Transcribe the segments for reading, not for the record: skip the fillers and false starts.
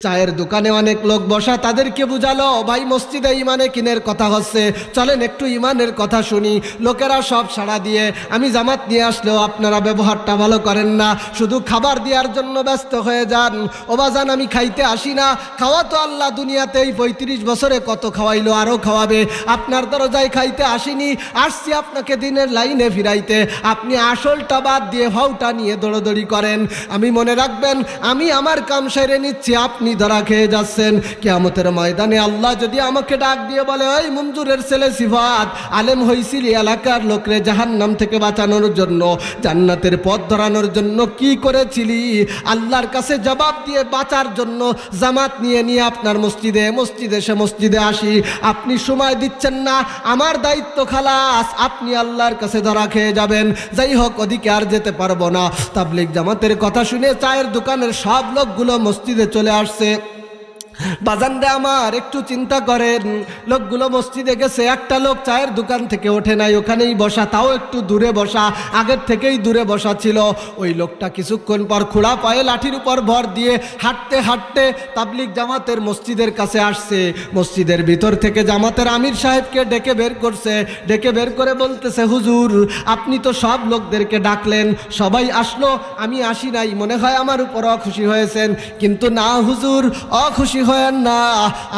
চায়ের দোকানে অনেক লোক বসা, তাদেরকে বুঝালো ভাই মসজিদে ইমানে কিনের কথা হচ্ছে, চলেন একটু ইমানের কথা শুনি। লোকেরা সব সাড়া দিয়ে আমি জামাত নিয়ে আসলেও আপনারা ব্যবহারটা ভালো করেন না, শুধু খাবার দেওয়ার জন্য ব্যস্ত হয়ে যান। ও বাজান, আমি খাইতে আসি না, খাওয়া তো আল্লাহ দুনিয়াতে এই 35 বছরে কত খাওয়াইলো, আরও খাওয়াবে। আপনার দরজায় খাইতে আসিনি, আসছি আপনাকে দিনের লাইনে ফিরাইতে। আপনি আসলটা বাদ দিয়ে ভাউটা নিয়ে দৌড়দৌড়ি করেন। আমি মনে রাখবেন, আমি আমার কাম সেরে নিচ্ছি, আপনি ধরা খেয়ে যাচ্ছেন। কিয়ামতের ময়দানে আল্লাহ যদি আমাকে ডাক দিয়ে বলে, ওই মঞ্জুরের ছেলে সিফাত, আলেম হইছিলি এলাকার লোকরে জাহান্নাম থেকে বাঁচানোর জন্য, জান্নাতের পথ ধরানোর জন্য কি করেছিলি? আল্লাহর কাছে জবাব দিয়ে বাঁচার জন্য জামাত নিয়ে নিয়ে আপনার মসজিদে আসি। আপনি সময় দিচ্ছেন না, আমার দায়িত্ব খালাস, আপনি আল্লাহর কাছে ধরা খেয়ে যাবেন। যাই হোক, ওদিকে আর যেতে পারবো না। তাবলীগ জামাতের কথা শুনে চায়ের দোকানের সব লোকগুলো মসজিদে চলে আসছে। বাজানরা আমার একটু চিন্তা করেন, লোকগুলো মসজিদে গেছে, একটা লোক চায়ের দোকান থেকে ওঠে নাই, ওখানেই বসা, তাও একটু দূরে বসা, আগের থেকেই দূরে বসা ছিল। ওই লোকটা কিছুক্ষণ পর খোঁড়া পায়ে লাঠির উপর ভর দিয়ে হাঁটতে হাঁটতে তাবলীগ জামাতের মসজিদের কাছে আসছে। মসজিদের ভিতর থেকে জামাতের আমির সাহেবকে ডেকে বের করছে, ডেকে বের করে বলতেছে, হুজুর আপনি তো সব লোকদেরকে ডাকলেন, সবাই আসলো, আমি আসি নাই, মনে হয় আমার উপর অখুশি হয়েছেন। কিন্তু না হুজুর, অখুশি হয়েন না,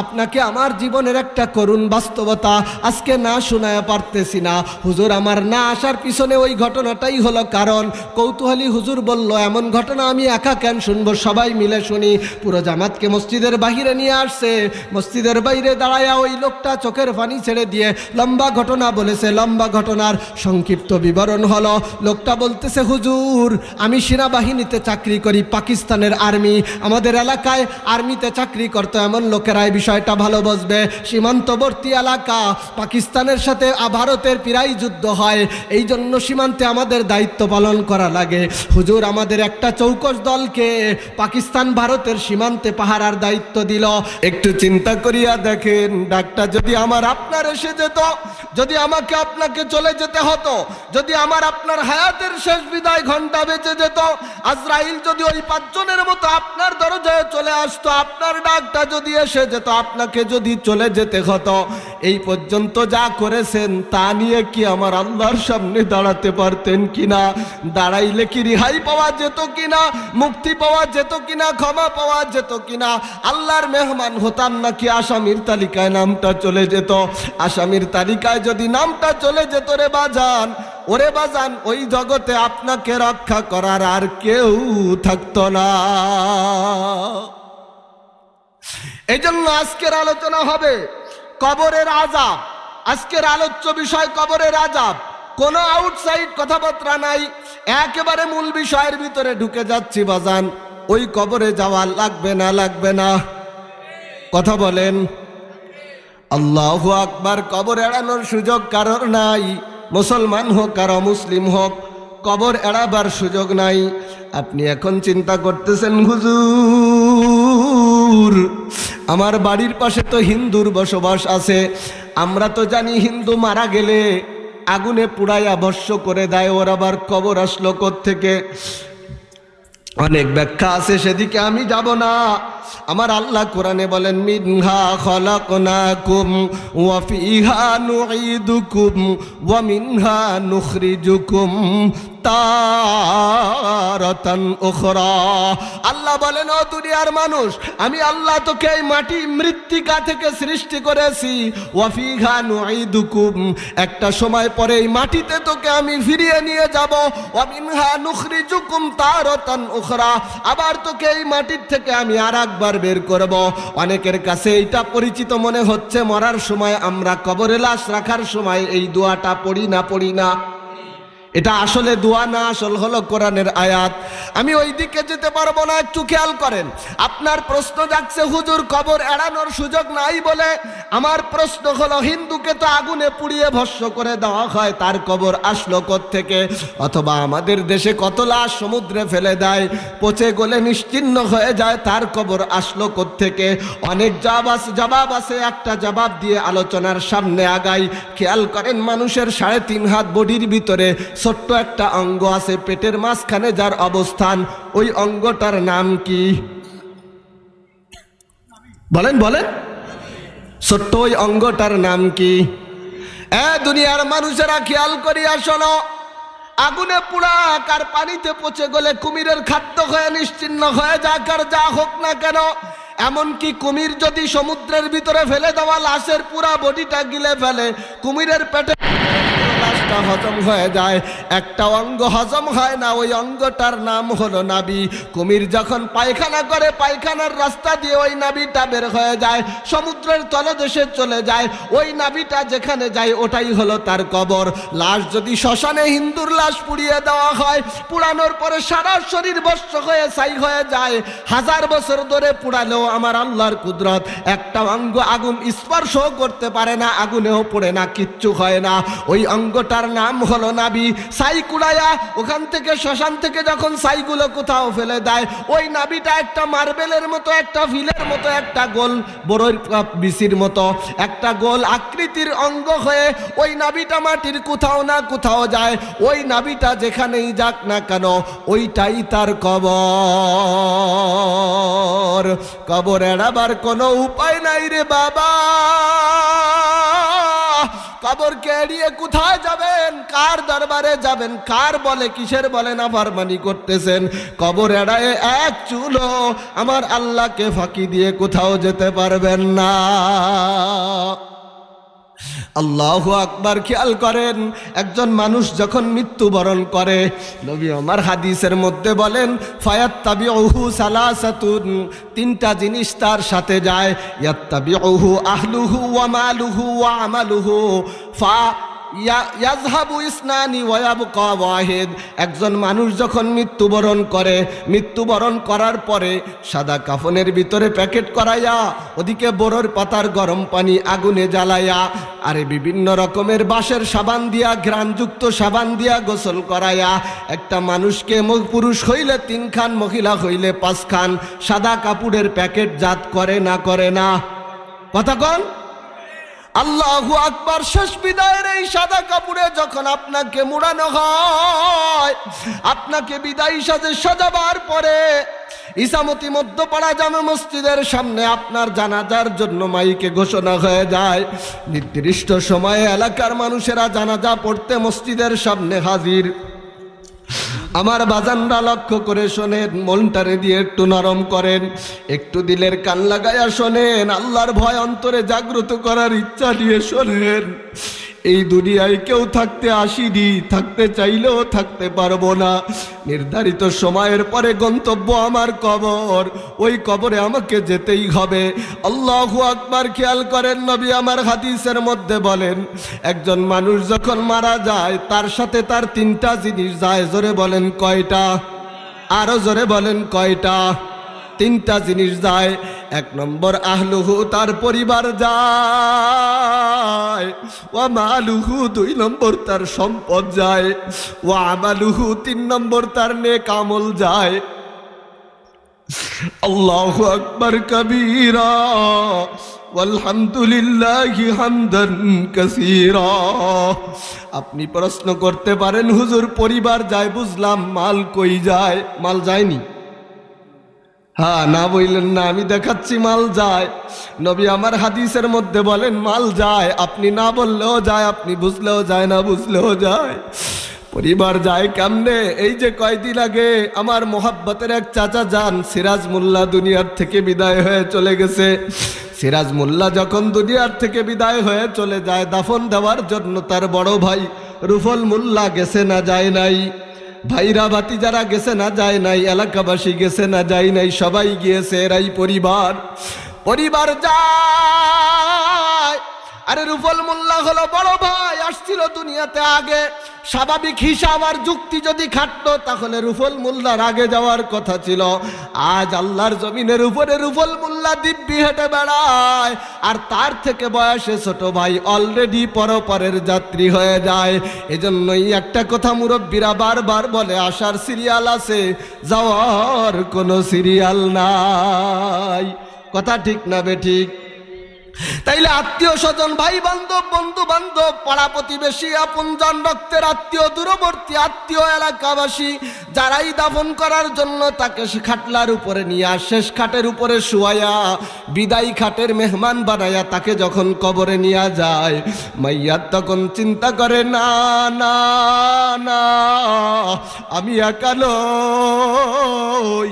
আপনাকে আমার জীবনের একটা করুণ বাস্তবতা আজকে না শোনায় পারতেছি না। হুজুর আমার না আসার পিছনে ওই ঘটনাটাই হলো কারণ। কৌতূহলী হুজুর বলল, এমন ঘটনা আমি একা কেন শুনবো, সবাই মিলে শুনি। পুরো জামাতকে মসজিদের বাহিরে নিয়ে আসছে। মসজিদের বাইরে দাঁড়ায়া ওই লোকটা চোখের পানি ছেড়ে দিয়ে লম্বা ঘটনা বলেছে। লম্বা ঘটনার সংক্ষিপ্ত বিবরণ হলো, লোকটা বলতেছে, হুজুর আমি সেনাবাহিনীতে চাকরি করি, পাকিস্তানের আর্মি, আমাদের এলাকায় আর্মিতে চাকরি করতো এমন লোকেরা এই বিষয়টা ভালো বুঝবে। সীমান্তবর্তী এলাকা, পাকিস্তানের সাথে ভারতের প্রায় যুদ্ধ হয়, এই জন্য সীমান্তে আমাদের দায়িত্ব পালন করা লাগে। হুজুর আমাদের একটা চৌকস দলকে পাকিস্তান ভারতের সীমান্তে পাহারার দায়িত্ব দিল। একটু চিন্তা করিয়া দেখেন, ডাকটা যদি আমার আপনার এসে যেত, যদি আমাকে আপনাকে চলে যেতে হতো, যদি আমার আপনার হায়াতের শেষ বিদায় ঘন্টা বেঁচে যেত, আজরাইল যদি ওই 5 জনের মতো আপনার দরজায় চলে আসতো, আপনার ডাকটা যদি এসে যেত, আপনাকে যদি চলে যেতে হতো, এই পর্যন্ত যা করেছেন তা নিয়ে কি আমার আল্লাহর সামনে দাঁড়াতে পারতেন কিনা? দাঁড়াইলে কি রিহাই পাওয়া যেত কিনা, মুক্তি পাওয়া যেত কিনা, ক্ষমা পাওয়া যেত কিনা? আল্লাহর মেহমান হতাম নাকি আসামির তালিকায় নামটা চলে যেত? আসামির তালিকায় যদি নামটা চলে যেত রে বাজান, ওরে বাজান, ওই জগতে আপনাকে রক্ষা করার আর কেউ থাকতো না। এই জন্য আজকের আলোচনা হবে কবরের আযাব। আজকের আলোচ্য বিষয় কবরের আযাব। কোনো আউটসাইড কথাবার্তা নাই, একেবারে মূল বিষয়ের ভিতরে ঢুকে যাচ্ছি বাজান। ওই কবরে যাওয়া লাগবে না, লাগবে না? কথা বলেন। আল্লাহু আকবার। কবর এড়ানোর সুযোগ কারোর নাই, মুসলমান হোক আর অমুসলিম হোক, কবর এড়াবার সুযোগ নাই। আপনি এখন চিন্তা করতেছেন, হুজুর আমার বাড়ির পাশে তো হিন্দুর বসবাস আছে, আমরা তো জানি হিন্দু মারা গেলে আগুনে পুড়াইয়া ভস্ম করে দেয়, ওর আবার কবর আসলো কোত্থেকে? অনেক ব্যাখ্যা আছে, সেদিকে আমি যাব না। আমার আল্লাহ কোরআনে বলেন, মিনহা খলাকনাকুম ওয়া ফিহা নুঈদুকুম ওয়া মিনহা নুখরিজুকুম তারাতান উখরা। আল্লাহ বলেন, ও দুনিয়ার মানুষ, আমি আল্লাহ তোকে এই মাটি মৃত্তিকা থেকে সৃষ্টি করেছি। ওয়া ফিহা নুঈদুকুম, একটা সময় পরে এই মাটিতে তোকে আমি ফিরিয়ে নিয়ে যাব। ওয়া মিনহা নুখরিজুকুম তারাতান উখরা, আবার তোকে এই মাটির থেকে আমি আরেকবার বের করব। অনেকের কাছে এটা পরিচিত মনে হচ্ছে, মরার সময় আমরা কবরে লাশ রাখার সময় এই দোয়াটা পড়ি না? এটা আসলে দোয়া না, আসল হলো কোরআনের আয়াত। আমি ওই দিকে যেতে পারবো না, একটু খেয়াল করেন। আপনার প্রশ্ন যাচ্ছে, হুজুর কবর এড়ানোর সুযোগ নাই বলে। আমার প্রশ্ন হলো, হিন্দুকে তো আগুনে পুড়িয়ে ভস্ম করে দেওয়া হয়, তার কবর আসলো কোত্থেকে? অথবা আমাদের দেশে কত লাশ সমুদ্রে ফেলে দেয়, পচে গলে নিশ্চিহ্ন হয়ে যায়, তার কবর আসলো কোত্থেকে? অনেক জবাব আছে, একটা জবাব দিয়ে আলোচনার সামনে আগাই। খেয়াল করেন, মানুষের 3.5 হাত বডির ভিতরে ছোট্ট একটা অঙ্গ আছে, পেটের মাঝখানে যার অবস্থান, ওই অঙ্গটার নাম কি? বলেন বলেন, ছোট্ট ওই অঙ্গটার নাম কি? দুনিয়ার মানুষেরা খেয়াল করিয়া শোনো, আগুনে পুড়া কার পানিতে পচে গেলে কুমিরের খাদ্য হয়ে নিশ্চিহ্ন হয়ে যাক আর যা হোক না কেন, এমনকি কুমির যদি সমুদ্রের ভিতরে ফেলে দেওয়া লাশের পুরা বডিটা গিলে ফেলে, কুমিরের পেটে লাশটা হজম হয়ে যায়, একটা অঙ্গ হজম হয় না, ওই অঙ্গটার নাম হলো নাভি। কুমির যখন পায়খানা করে, পায়খানার রাস্তা দিয়ে ওই নাভিটা বের হয়ে যায়, সমুদ্রের তলদেশে চলে যায়, ওই নাভিটা যেখানে যায় ওটাই হলো তার কবর। লাশ যদি শ্মশানে হিন্দুর লাশ পুড়িয়ে দেওয়া হয়, পুড়ানোর পরে সারা শরীর ভস্ম হয়ে ছাই হয়ে যায়, 1000 বছর ধরে পুড়ালেও আমার আল্লাহর কুদরত একটা অঙ্গ আগুন স্পর্শ করতে পারে না, আগুনেও পড়ে না, কিচ্ছু হয় না। ওই অঙ্গটার নাম হলো নাভি। ছাই কুড়াইয়া ওখান থেকে, শ্মশান থেকে যখন ছাইগুলো কোথাও ফেলে দেয়, ওই নাভিটা একটা মার্বেলের মতো, একটা ফিলের মতো, একটা গোল বড়ই বিচির মতো একটা গোল আকৃতির অঙ্গ হয়ে ওই নাভিটা মাটির কোথাও না কোথাও যায়। ওই নাভিটা যেখানেই যাক না কেন ওইটাই তার কবর। কবর এড়াবার কোনো উপায় নাই রে বাবা। কবরকে এড়িয়ে কোথায় যাবেন? কার দরবারে যাবেন? কার বলে, কিসের বলে নাফরমানি করতেছেন? কবর এড়ায়ে এক চুলো আমার আল্লাহকে ফাঁকি দিয়ে কোথাও যেতে পারবেন না। আল্লাহু আকবার। খেয়াল করেন, একজন মানুষ যখন মৃত্যুবরণ করে, নবী আমার হাদিসের মধ্যে বলেন ফায়াত্তাবিউহু সালাসাতুন, 3টা জিনিস তার সাথে যায়। ইয়াত্তাবিউহু আহলুহু ওয়া মালুহু ওয়া আমালুহু ইয়াযহাবু ইসনানি ওয়া ইয়াবকা ওয়াহিদ। একজন মানুষ যখন মৃত্যুবরণ করে, মৃত্যুবরণ করার পরে সাদা কাফনের ভিতরে প্যাকেট করাইয়া, ওদিকে বড়র পাতার গরম পানি আগুনে জ্বালাইয়া, আরে বিভিন্ন রকমের বাঁশের সাবান দিয়া, ঘ্রাণযুক্ত সাবান দিয়া গোসল করাইয়া একটা মানুষকে, পুরুষ হইলে 3 খান, মহিলা হইলে 5 খান সাদা কাপড়ের প্যাকেট জাত করে না করে না? কথা কন। আল্লাহু আকবার। শেষ বিদায়ের এই সাদা কাপড়ে যখন আপনাকে মুড়ানো হয়, আপনাকে বিদায়ী সাজে সাজাবার পরে ইসামতি মধ্যপাড়া জামে মসজিদের সামনে আপনার জানাজার জন্য মাইকে ঘোষণা হয়ে যায়। নির্দিষ্ট সময়ে এলাকার মানুষেরা জানাজা পড়তে মসজিদের সামনে হাজির। আমার বাজানরা লক্ষ্য করে শোনেন, মনটারে দিয়ে একটু নরম করেন, একটু দিলের কান লাগাইয়া শোনেন, আল্লাহর ভয় অন্তরে জাগ্রত করার ইচ্ছা নিয়ে শোনেন। এই দুনিয়ায় কেউ থাকতে আসিনি, থাকতে চাইলেও থাকতে পারবো না। নির্ধারিত সময়ের পরে গন্তব্য আমার কবর, ওই কবরে আমাকে যেতেই হবে। আল্লাহু আকবার। খেয়াল করেন, নবী আমার হাদিসের মধ্যে বলেন, একজন মানুষ যখন মারা যায় তার সাথে তার 3টা জিনিস যায়। জোরে বলেন কয়টা? আরো জোরে বলেন কয়টা? 3টা জিনিস যায়। 1 নম্বর আহলুহু, তার পরিবার যায়। ওয়া মালুহু, 2 নম্বর তার সম্পদ যায়। ওয়া আমালুহু, 3 নম্বর তার নেক আমল যায়। আল্লাহু আকবার কবীরা ওয়ালহামদুলিল্লাহি হামদান কাসীরা। আপনি প্রশ্ন করতে পারেন, হুজুর পরিবার যায় বুঝলাম, মাল কই যায়? মাল যায়নি? হ্যাঁ, না বললেন না, আমি দেখাচ্ছি মাল যায়। নবী আমার হাদিসের মধ্যে বলেন মাল যায়। আপনি না বললেও যায়, আপনি বুঝলেও যায়, না বুঝলেও যায়। পরিবার যায় কেমনে? এই যে কয়দিন আগে আমার মোহাব্বতের এক চাচা যান সিরাজ মোল্লা দুনিয়ার থেকে বিদায় হয়ে চলে গেছে। সিরাজ মোল্লা যখন দুনিয়ার থেকে বিদায় হয়ে চলে যায়, দাফন দেওয়ার জন্য তার বড় ভাই রুফল মোল্লা গেছে না যায় নাই? ভাইরা বাতি যারা গেছে না যায় নাই, এলাকাবাসী গেছে না যায় নাই, সবাই গিয়েছে। এরাই পরিবার। পরিবার যায়। আরে রুফল মোল্লা হলো বড় ভাই, আসছিল দুনিয়াতে আগে। স্বাভাবিক হিসাব আর যুক্তি যদি খাটতো তাহলে রুফল মোল্লার আগে যাওয়ার কথা ছিল। আজ আল্লাহর জমিনের উপরে রুফল মোল্লা দিব্যি হেঁটে বেড়ায়, আর তার থেকে বয়সে ছোট ভাই অলরেডি পরপরের যাত্রী হয়ে যায়। এজন্যই একটা কথা মুরব্বীরা বারবার বলে, আসার সিরিয়াল আছে, যাওয়ার কোনো সিরিয়াল নাই। কথা ঠিক না বেঠিক? তাইলে আত্মীয় স্বজন, ভাই বান্ধব, বন্ধু বান্ধব, পাড়া প্রতিবেশী, আপনজন, রক্তের আত্মীয়, দূরবর্তী আত্মীয়, এলাকাবাসী যারাই দাফন করার জন্য তাকে খাটলার উপরে নিয়ে শেষ খাটের উপরে শুয়াইয়া বিদায় খাটের মেহমান বানাইয়া তাকে যখন কবরে নিয়ে যায়, মাইয়াত তখন চিন্তা করে, না না না, আমি একা নই,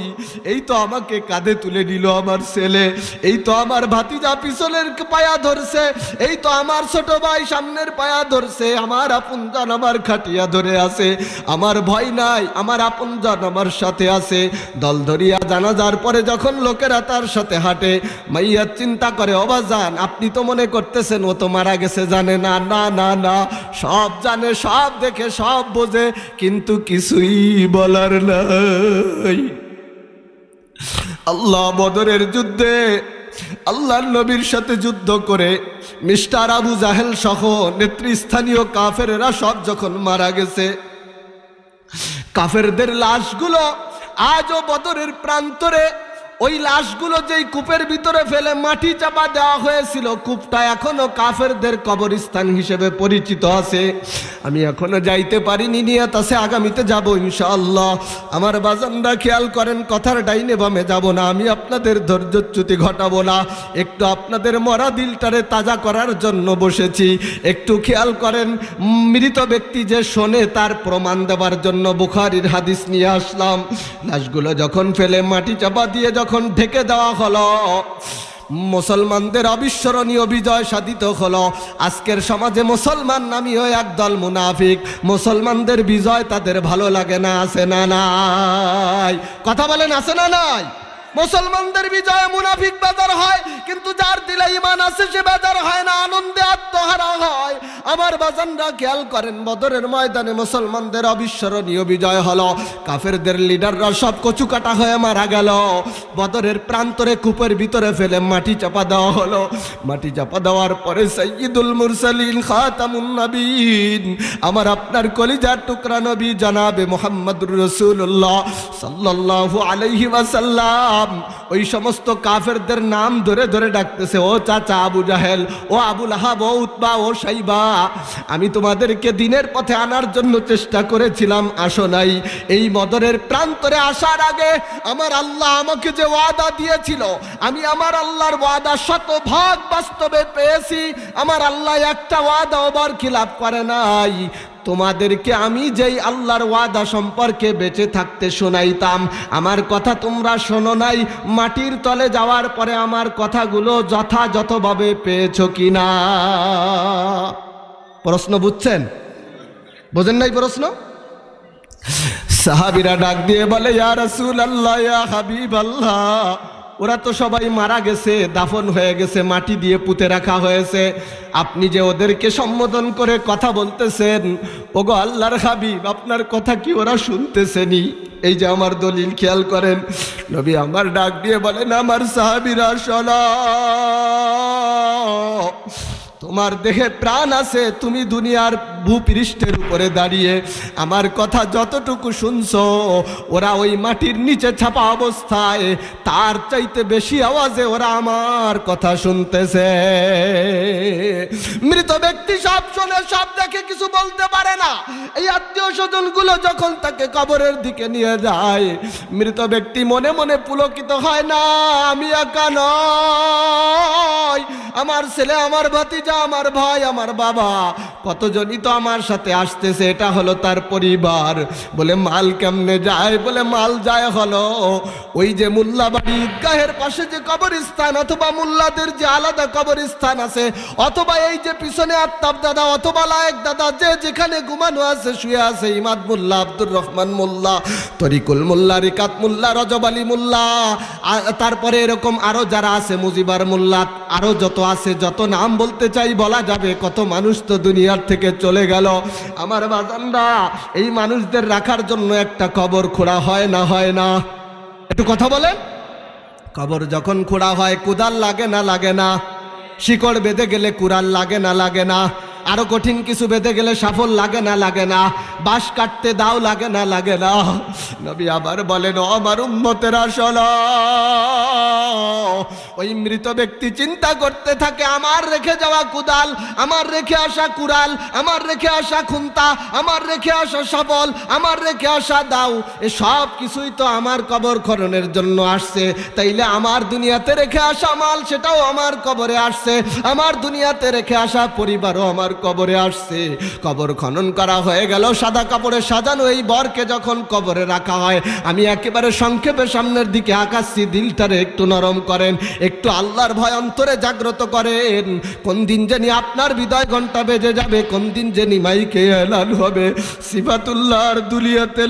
এই তো আমাকে কাঁধে তুলে নিল আমার ছেলে, এই তো আমার ভাতিজা পিছনের পায়া ধরছে, এই তো আমার ছোট ভাই সামনের পায়া ধরছে, আমার আপনজন আমার খাটিয়া ধরে আছে, আমার ভয় নাই, আমার আপনজন আমার সাথে আছে। দল ধরিয়া জানাজার পরে যখন লোকেরা তার সাথে হাঁটে, মাইয়া চিন্তা করে, অবাজান আপনি তো মনে করতেছেন ও তো মারা গেছে, জানে না, না না না, সব জানে, সব দেখে, সব বোঝে, কিন্তু কিছুই বলার নাই। আল্লাহ বদরের যুদ্ধে আল্লাহর নবীর সাথে যুদ্ধ করে মিস্টার আবু জাহেল সহ নেতৃস্থানীয় কাফেরেরা সব যখন মারা গেছে, কাফেরদের লাশগুলো আজও বদরের প্রান্তরে, ওই লাশগুলো যেই কূপের ভিতরে ফেলে মাটি চাপা দেওয়া হয়েছিল, কূপটা এখনো কাফেরদের কবরস্থান হিসেবে পরিচিত আছে। আমি এখনো যাইতে পারিনি, নিয়ত আছে আগামীতে যাব ইনশাআল্লাহ। আমার বাজানরা খেয়াল করেন, কথার ডাইনে বামে যাব না, আমি আপনাদের ধৈর্যচ্যুতি ঘটাবো না, একটু আপনাদের মরা দিলটারে তাজা করার জন্য বসেছি। একটু খেয়াল করেন, মৃত ব্যক্তি যে শোনে তার প্রমাণ দেওয়ার জন্য বুখারীর হাদিস নিয়ে আসলাম। লাশগুলো যখন ফেলে মাটি চাপা দিয়ে যখন ঢেকে দেওয়া হলো, মুসলমানদের অবিস্মরণীয় বিজয় সাধিত হলো। আজকের সমাজে মুসলমান নামীয় একদল মুনাফিক, মুসলমানদের বিজয় তাদের ভালো লাগে না, আছে না নাই? কথা বলেন, আছে না নাই? মুসলমানদের বিজয়ে মুনাফিক বেজার হয়, কিন্তু যার দিলে ঈমান আছে সে বেজার হয় না, আনন্দে আত্মহারা হয়। আমার বাজানরা খেয়াল করেন, বদরের ময়দানে মুসলমানদের অবিস্মরণীয় বিজয় হলো। কাফেরদের লিডাররা সব কচু কাটা হয়ে মারা গেল। বদরের প্রান্তরে কূপের ভিতরে ফেলে মাটি চাপা দেওয়া হলো। মাটি চাপা দেওয়ার পরে সাইয়্যিদুল মুরসালিন খাতামুন নবীন, আমার আপনার কলিজার টুকরা নবী জনাবে মুহাম্মদুর রাসূলুল্লাহ সাল্লাল্লাহু আলাইহি ওয়াসাল্লাম ওই সমস্ত কাফেরদের নাম ধরে ধরে ডাকতেছে, ও চাচা আবু জাহেল, ও আবু লাহাব, ও উতবা, ও শাইবা, আমি তোমাদেরকে দিনের পথে আনার জন্য চেষ্টা করেছিলাম, আসো নাই। এই বদরের প্রান্তরে আসার আগে আমার আল্লাহ আমাকে যে ওয়াদা দিয়েছিল, আমি আমার আল্লাহর ওয়াদা শতভাগ বাস্তবে পেয়েছি। আমার আল্লাহ একটা ওয়াদা ওবার খিলাফ করে নাই। তোমাদেরকে আমি যেই আল্লাহর ওয়াদা সম্পর্কে বেঁচে থাকতে শোনাইতাম, আমার কথা তোমরা শোনো নাই। মাটির তলে যাওয়ার পরে আমার কথাগুলো যথাযথভাবে পেয়েছো কিনা? প্রশ্ন বুঝছেন? বোঝেন নাই প্রশ্ন? সাহাবীরা ডাক দিয়ে বলে, ইয়া রাসূলুল্লাহ, ইয়া হাবিবাল্লাহ, ওরা তো সবাই মারা গেছে, দাফন হয়ে গেছে, মাটি দিয়ে পুঁতে রাখা হয়েছে, আপনি যে ওদেরকে সম্বোধন করে কথা বলতেছেন, ওগো আল্লাহর হাবিব, আপনার কথা কি ওরা শুনতেছেনি? এই যে আমার দলিল, খেয়াল করেন, নবী আমার ডাক দিয়ে বলেন, আমার সাহাবীরা শোনো, তোমার দেহে প্রাণ আছে, তুমি দুনিয়ার ভূপৃষ্ঠের উপরে দাঁড়িয়ে আমার কথা যতটুকু শুনছো, ওরা ওই মাটির নিচে ছাপা অবস্থায় তার চাইতে বেশি আওয়াজে ওরা আমার কথা শুনতেছে। মৃত ব্যক্তি সব শোনে, সব দেখে, কিছু বলতে পারে না। এই আত্মীয় স্বজনগুলো যখন তাকে কবরের দিকে নিয়ে যায়, মৃত ব্যক্তি মনে মনে পুলকিত হয়, না আমি একা নয়, আমার ছেলে, আমার ভাতিজা, আমার ভাই, আমার বাবা, কতজনই তো আমার সাথে আসতেছে, এটা হলো তার পরিবার। বলে মাল কেমনে যায়? বলে মাল যায় হলো ওই যে মোল্লাবাড়ি ঈদগাহের পাশে যে কবরস্থান, অথবা মোল্লাদের যে আলাদা কবরস্থান আছে, অথবা এই যে পিছনে আত্তাব দাদা অথবা লায়েক দাদা যে যেখানে ঘুমানো আছে, শুয়ে আছে, ইমাদ মোল্লা, আব্দুর রহমান মোল্লা, তরিকুল মোল্লা, রিকাত মোল্লা, রজব আলী মোল্লা, তারপরে এরকম আরো যারা আছে, মুজিবার মোল্লা, আরো যত আছে, যত নাম বলতে চাই বলা যাবে। কত মানুষ তো দুনিয়ার থেকে চলে গেল। আমার বাজানরা, এই মানুষদের রাখার জন্য একটা কবর খোঁড়া হয় না, হয় না? একটু কথা বলেন। কবর যখন খোঁড়া হয়, কুদাল লাগে না, লাগে না? শিকড় বেঁধে গেলে কুড়াল লাগে না, লাগে না? আরো কঠিন কিছু বেঁধে গেলে সাফল লাগে না লাগে না? বাঁশ কাটতে দাও লাগে না লাগে না? নবী আবার বলেন, ও আমার উম্মতেরা শোনো, ওই মৃত ব্যক্তি চিন্তা করতে থাকে আমার রেখে যাওয়া কুদাল, আমার রেখে আসা কুড়াল, আমার রেখে আসা খুন্তা, আমার রেখে আসা শাবল, আমার রেখে আসা দাও, এ সব কিছুই তো আমার কবর খননের জন্য আসছে। তাইলে আমার দুনিয়াতে রেখে আসা মাল সেটাও আমার কবরে আসছে, আমার দুনিয়াতে রেখে আসা পরিবারও আমার কবরে আসছে। কবর খনন করা হয়ে গেল, সাদা কাপড়ে সাজানো এই বরকে যখন কবরে রাখা হয়, আমি একেবারে সংক্ষেপে সামনের দিকে আকাশি, দিলটারে একটু নরম করেন, একটু আল্লাহর ভয় অন্তরে জাগ্রত করেন। কোন দিন জানি আপনার বিদায় ঘন্টা বেজে যাবে, কোন দিন জানি মাইকে এলান হবে সিফাতুল্লাহর দুলিয়াতে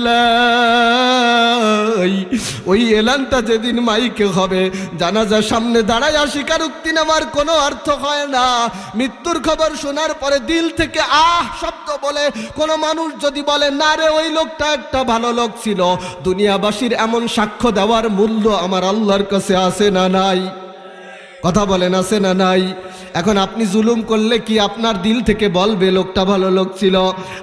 ওই এলানটা যেদিন মাইকে হবে, জানাজার সামনে দাঁড়ায় স্বীকারোক্তি নেওয়ার কোনো অর্থ হয় না। মৃত্যুর খবর শোনার পরে দিল থেকে আহ শব্দ বলে কোনো মানুষ যদি বলে না রে ওই লোকটা একটা ভালো লোক ছিল, দুনিয়াবাসীর এমন সাক্ষ্য দেওয়ার মূল্য আমার আল্লাহর কাছে আছে না নাই? কথা বলেন, আছে না নাই? এখন আপনি জুলুম করলে কি আপনার দিল থেকে বলবে লোকটা ভালো লোক ছিল?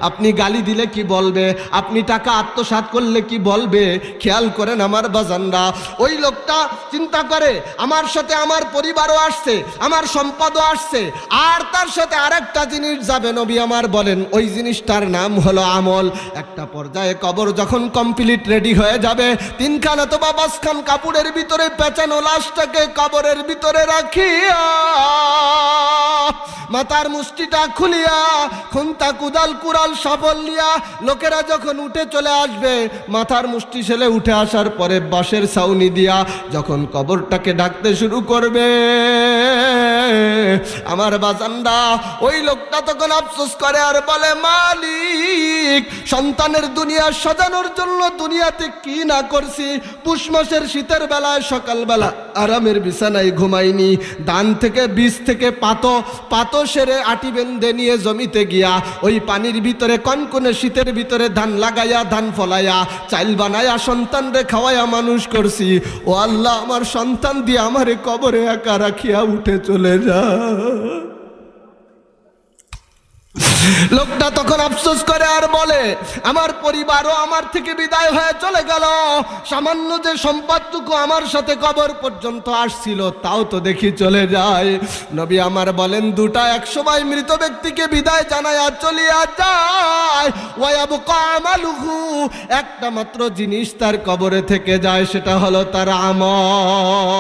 আপনি গালি দিলে কি বলবে? আপনি টাকা আত্মসাৎ করলে কি বলবে? খেয়াল করেন আমার বাজানরা, ওই লোকটা চিন্তা করে আমার সাথে আমার পরিবারও আসছে, আমার সম্পদও আসছে, আর তার সাথে আরেকটা জিনিস যাবে। নবী আমার বলেন ওই জিনিসটার নাম হলো আমল। একটা পর্যায়ে কবর যখন কমপ্লিট রেডি হয়ে যাবে, তিনখান অথবা পাঁচখান কাপড়ের ভিতরে পেঁচানো লাশটাকে কবরের ভিতরে রাখিয়া মাথার মুষ্টিটা খুলিয়া খুন্তা কুদাল কুড়াল শাবল লিয়া লোকেরা যখন উঠে চলে আসবে, মাথার মুষ্টি ছেলে উঠে আসার পরে বাঁশের ছাউনি দিয়া যখন কবরটাকে ঢাকতে শুরু করবে, আমার বাজানরা ওই লোকটা তখন আফসোস করে আর বলে, মালিক, সন্তানের দুনিয়া সাজানোর জন্য দুনিয়াতে কি না করছি। পুষ মাসের শীতের বেলায় সকালবেলা আরামের বিছানায় ঘুমাইনি, ধান থেকে বীজ থেকে পাতো সেরে আটি বেঁধে নিয়ে জমিতে গিয়া ওই পানির ভিতরে কনকনে শীতের ভিতরে ধান লাগাইয়া ধান ফলাইয়া চাইল বানাইয়া সন্তানরে খাওয়াইয়া মানুষ করছি। ও আল্লাহ, আমার সন্তান দিয়ে আমারে কবরে একা রাখিয়া উঠে চলে যা। লোকটা তখন আফসোস করে আর বলে, আমার পরিবারও আমার থেকে বিদায় হয়ে চলে গেল, সামান্য যে সম্পদটুকু আমার সাথে কবর পর্যন্ত আসছিল তাও তো দেখি চলে যায়। নবী আমার বলেন, দুটা একসময় মৃত ব্যক্তিকে বিদায় জানায়া চলিয়া যায়, ওয়ায়াবকা আমালুহু, একটা মাত্র জিনিস তার কবরে থেকে যায়, সেটা হলো তার আমল।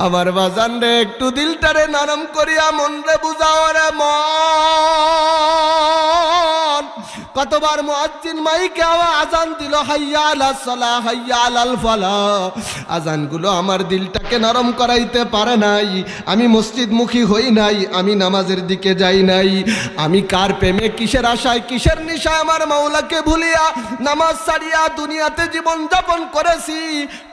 আমার বাজান রে, একটু দিলটারে নরম করিয়া মন রে বুঝাও রে মন। কতবার মুয়াজ্জিন মাইকে আজান দিল, হাইয়া আলাস সালাহ, হাইয়া আলাল ফালাহ, আজানগুলো আমার দিলটাকে নরম করাইতে পারে নাই। আমি মসজিদমুখী হই নাই, আমি নামাজের দিকে যাই নাই। আমি কার প্রেমে, কিসের আশায়, কিসের নিশায় আমার মাওলাকে ভুলিয়া নামাজ ছাড়িয়া দুনিয়াতে জীবন যাপন করেছি।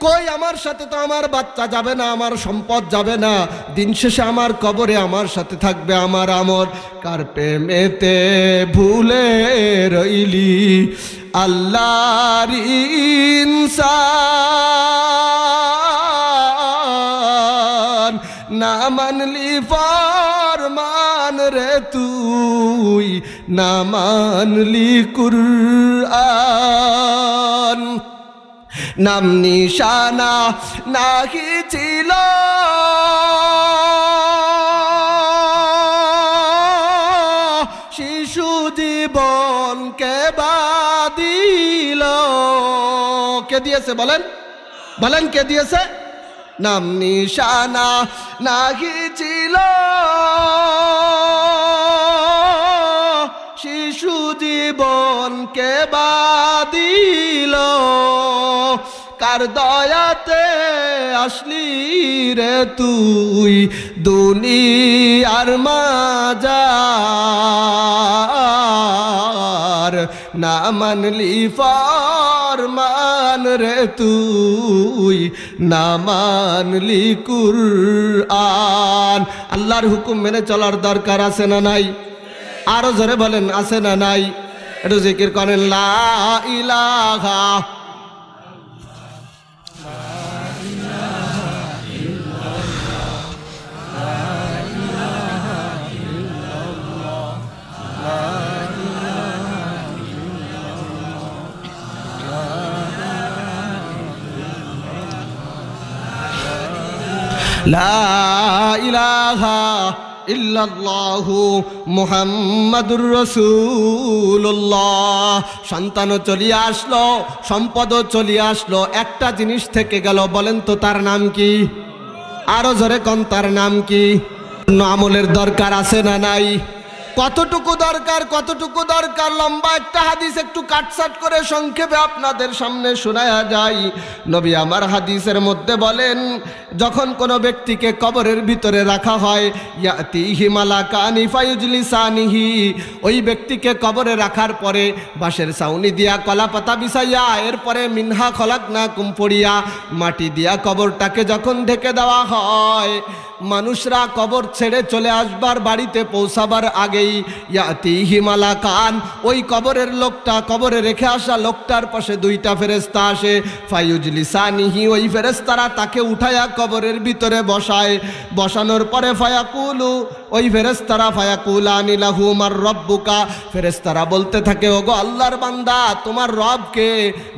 কই, আমার সাথে তো আমার বাচ্চা যাবে না, আমার সম্পদ যাবে না, দিন শেষে আমার কবরে আমার সাথে থাকবে আমার আমল। কার প্রেমেতে ভুলে রইলি আল্লাহর ইনসান, না মানলি ফরমান রে তুই, না মানলি কুরআন। নাম নিশানা নাহি ছিল শিশু জীবনকে বাদিল। কে দিয়েছে বলেন, বলেন কে দিয়েছে? নাম নিশানা নাহি ছিল শিশু জীবনকে বাদিল, কার দয়াতে আসলি রে তুই দুনিয়ার মাজার, না মানলি ফরমান রে তুই, না মানলি কুরআন। আল্লাহর হুকুম মেনে চলার দরকার আছে না নাই? আরো জোরে বলেন, আছে না নাই? একটু জিকির করেন, লা ইলাহা লা ইলাহা ইল্লাল্লাহু মুহাম্মাদুর রাসূলুল্লাহ। সন্তানও চলিয়ে আসলো, সম্পদও চলিয়ে আসলো, একটা জিনিস থেকে গেল। বলেন তো তার নাম কি? আরো জোরে কোন তার নাম কি? আমলের দরকার আছে না নাই? কতটুকু দরকার, কতটুকু দরকার? লম্বা একটা হাদিস একটু কাটছাট করে সংক্ষেপে আপনাদের সামনে শোনায়া যায়। নবী আমার হাদিসের মধ্যে বলেন, যখন কোনো ব্যক্তিকে কবরের ভিতরে রাখা হয়, ইয়াতিহি মালাকানি ফায়ুজলিসানিহি, ওই ব্যক্তিকে কবরে রাখার পরে বাঁশের ছাউনি দিয়া কলা পাতা বিছাইয়া, এরপরে মিনহা খলাকনাকুম পড়িয়া মাটি দিয়া কবরটাকে যখন ঢেকে দেওয়া হয়, মানুষরা কবর ছেড়ে চলে আসবার, বাড়িতে পৌঁছাবার আগেই ইয়াতিহি মালাকান, ওই কবরের লোকটা, কবরে রেখে আসা লোকটার পাশে দুইটা ফেরেশতা আসে। ফায়ুজলিসানিহি, ওই ফেরেশতারা তাকে উঠায়া কবরের ভিতরে বসায়। বসানোর পরে ফায়াকুলু, ওই ফেরেশতারা ফায়াকুলানি লাহু মার রব্বুকা, ফেরেশতারা বলতে থাকে, ওগো আল্লাহর বান্দা, তোমার রব কে?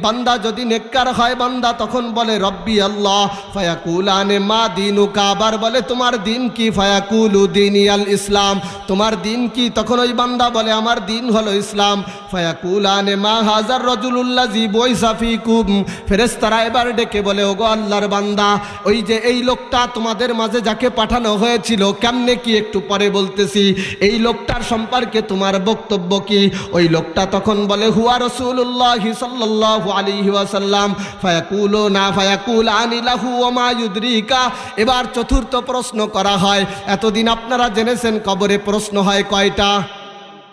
বান্দা যদি নেককার হয়, বান্দা তখন বলে রব্বি আল্লাহ। ফায়াকুলানে মা দীনুকা, আবার বলে তোমার দিন কি? ফায়াকুলু দীনি আল ইসলাম, তোমার দিন কি? তখন ওই বান্দা বলে আমার দিন হলো ইসলাম। ফায়াকুলানে মা হাজার রাজুলুল্লাযী বুইসা ফীকুম, ফেরেশতারা এবার ডেকে বলে, ওগো আল্লাহর বান্দা, ওই যে এই লোকটা তোমাদের মাঝে যাকে পাঠানো হয়েছিল, কেমনে কি একটু পরে বলতেছি, এই লোকটার সম্পর্কে তোমার বক্তব্য কি? ওই লোকটা তখন বলে হুয়া রাসূলুল্লাহ সাল্লাল্লাহু আলাইহি ওয়াসাল্লাম। ফায়াকুলুনা ফায়াকুলানি লাহু ওয়া মা ইউদরিকা, এবার চতুর্থ প্রশ্ন করা হয়। এতদিন আপনারা জেনেছেন কবরে প্রশ্ন হয় কয়টা?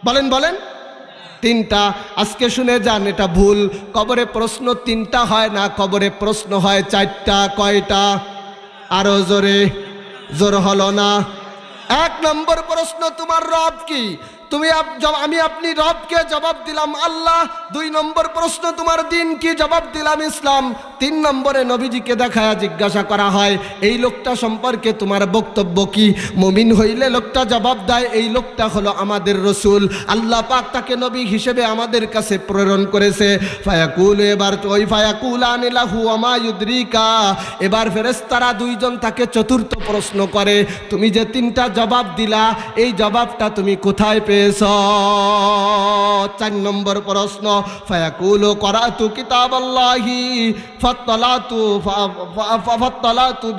বলেন বলেন। তিনটা। আজকে শুনে যান, এটা ভুল। কবরে প্রশ্ন তিনটা হয় না, কবরে প্রশ্ন হয় চারটা। কয়টা? আরো জোরে। জোর হলো না। এক নম্বর প্রশ্ন, তোমার রব কি? আমি আপনি রবকে জবাব দিলাম আল্লাহ। দুই নম্বর প্রশ্ন, তোমার দিন কি? জবাব দিলাম ইসলাম। তিন নম্বরে নবীজিকে দেখায়া জিজ্ঞাসা করা হয়, এই লোকটা সম্পর্কে তোমার বক্তব্য কি? মুমিন হইলে লোকটা জবাব দেয়, এই লোকটা হলো আমাদের রসুল, আল্লাহ পাক তাকে নবী হিসেবে আমাদের কাছে প্রেরণ করেছে। ফায়াকুল, এবার ওই ফায়াকুলানি লাহু ওয়া মা ইউদরিকা, এবার ফেরেশতারা দুইজন তাকে চতুর্থ প্রশ্ন করে, তুমি যে তিনটা জবাব দিলা, এই জবাবটা তুমি কোথায় পেয়েছ? চার নম্বর প্রশ্ন, ফায়াকুলু করাতু কিতাবাল্লাহি ফাত্তালাতু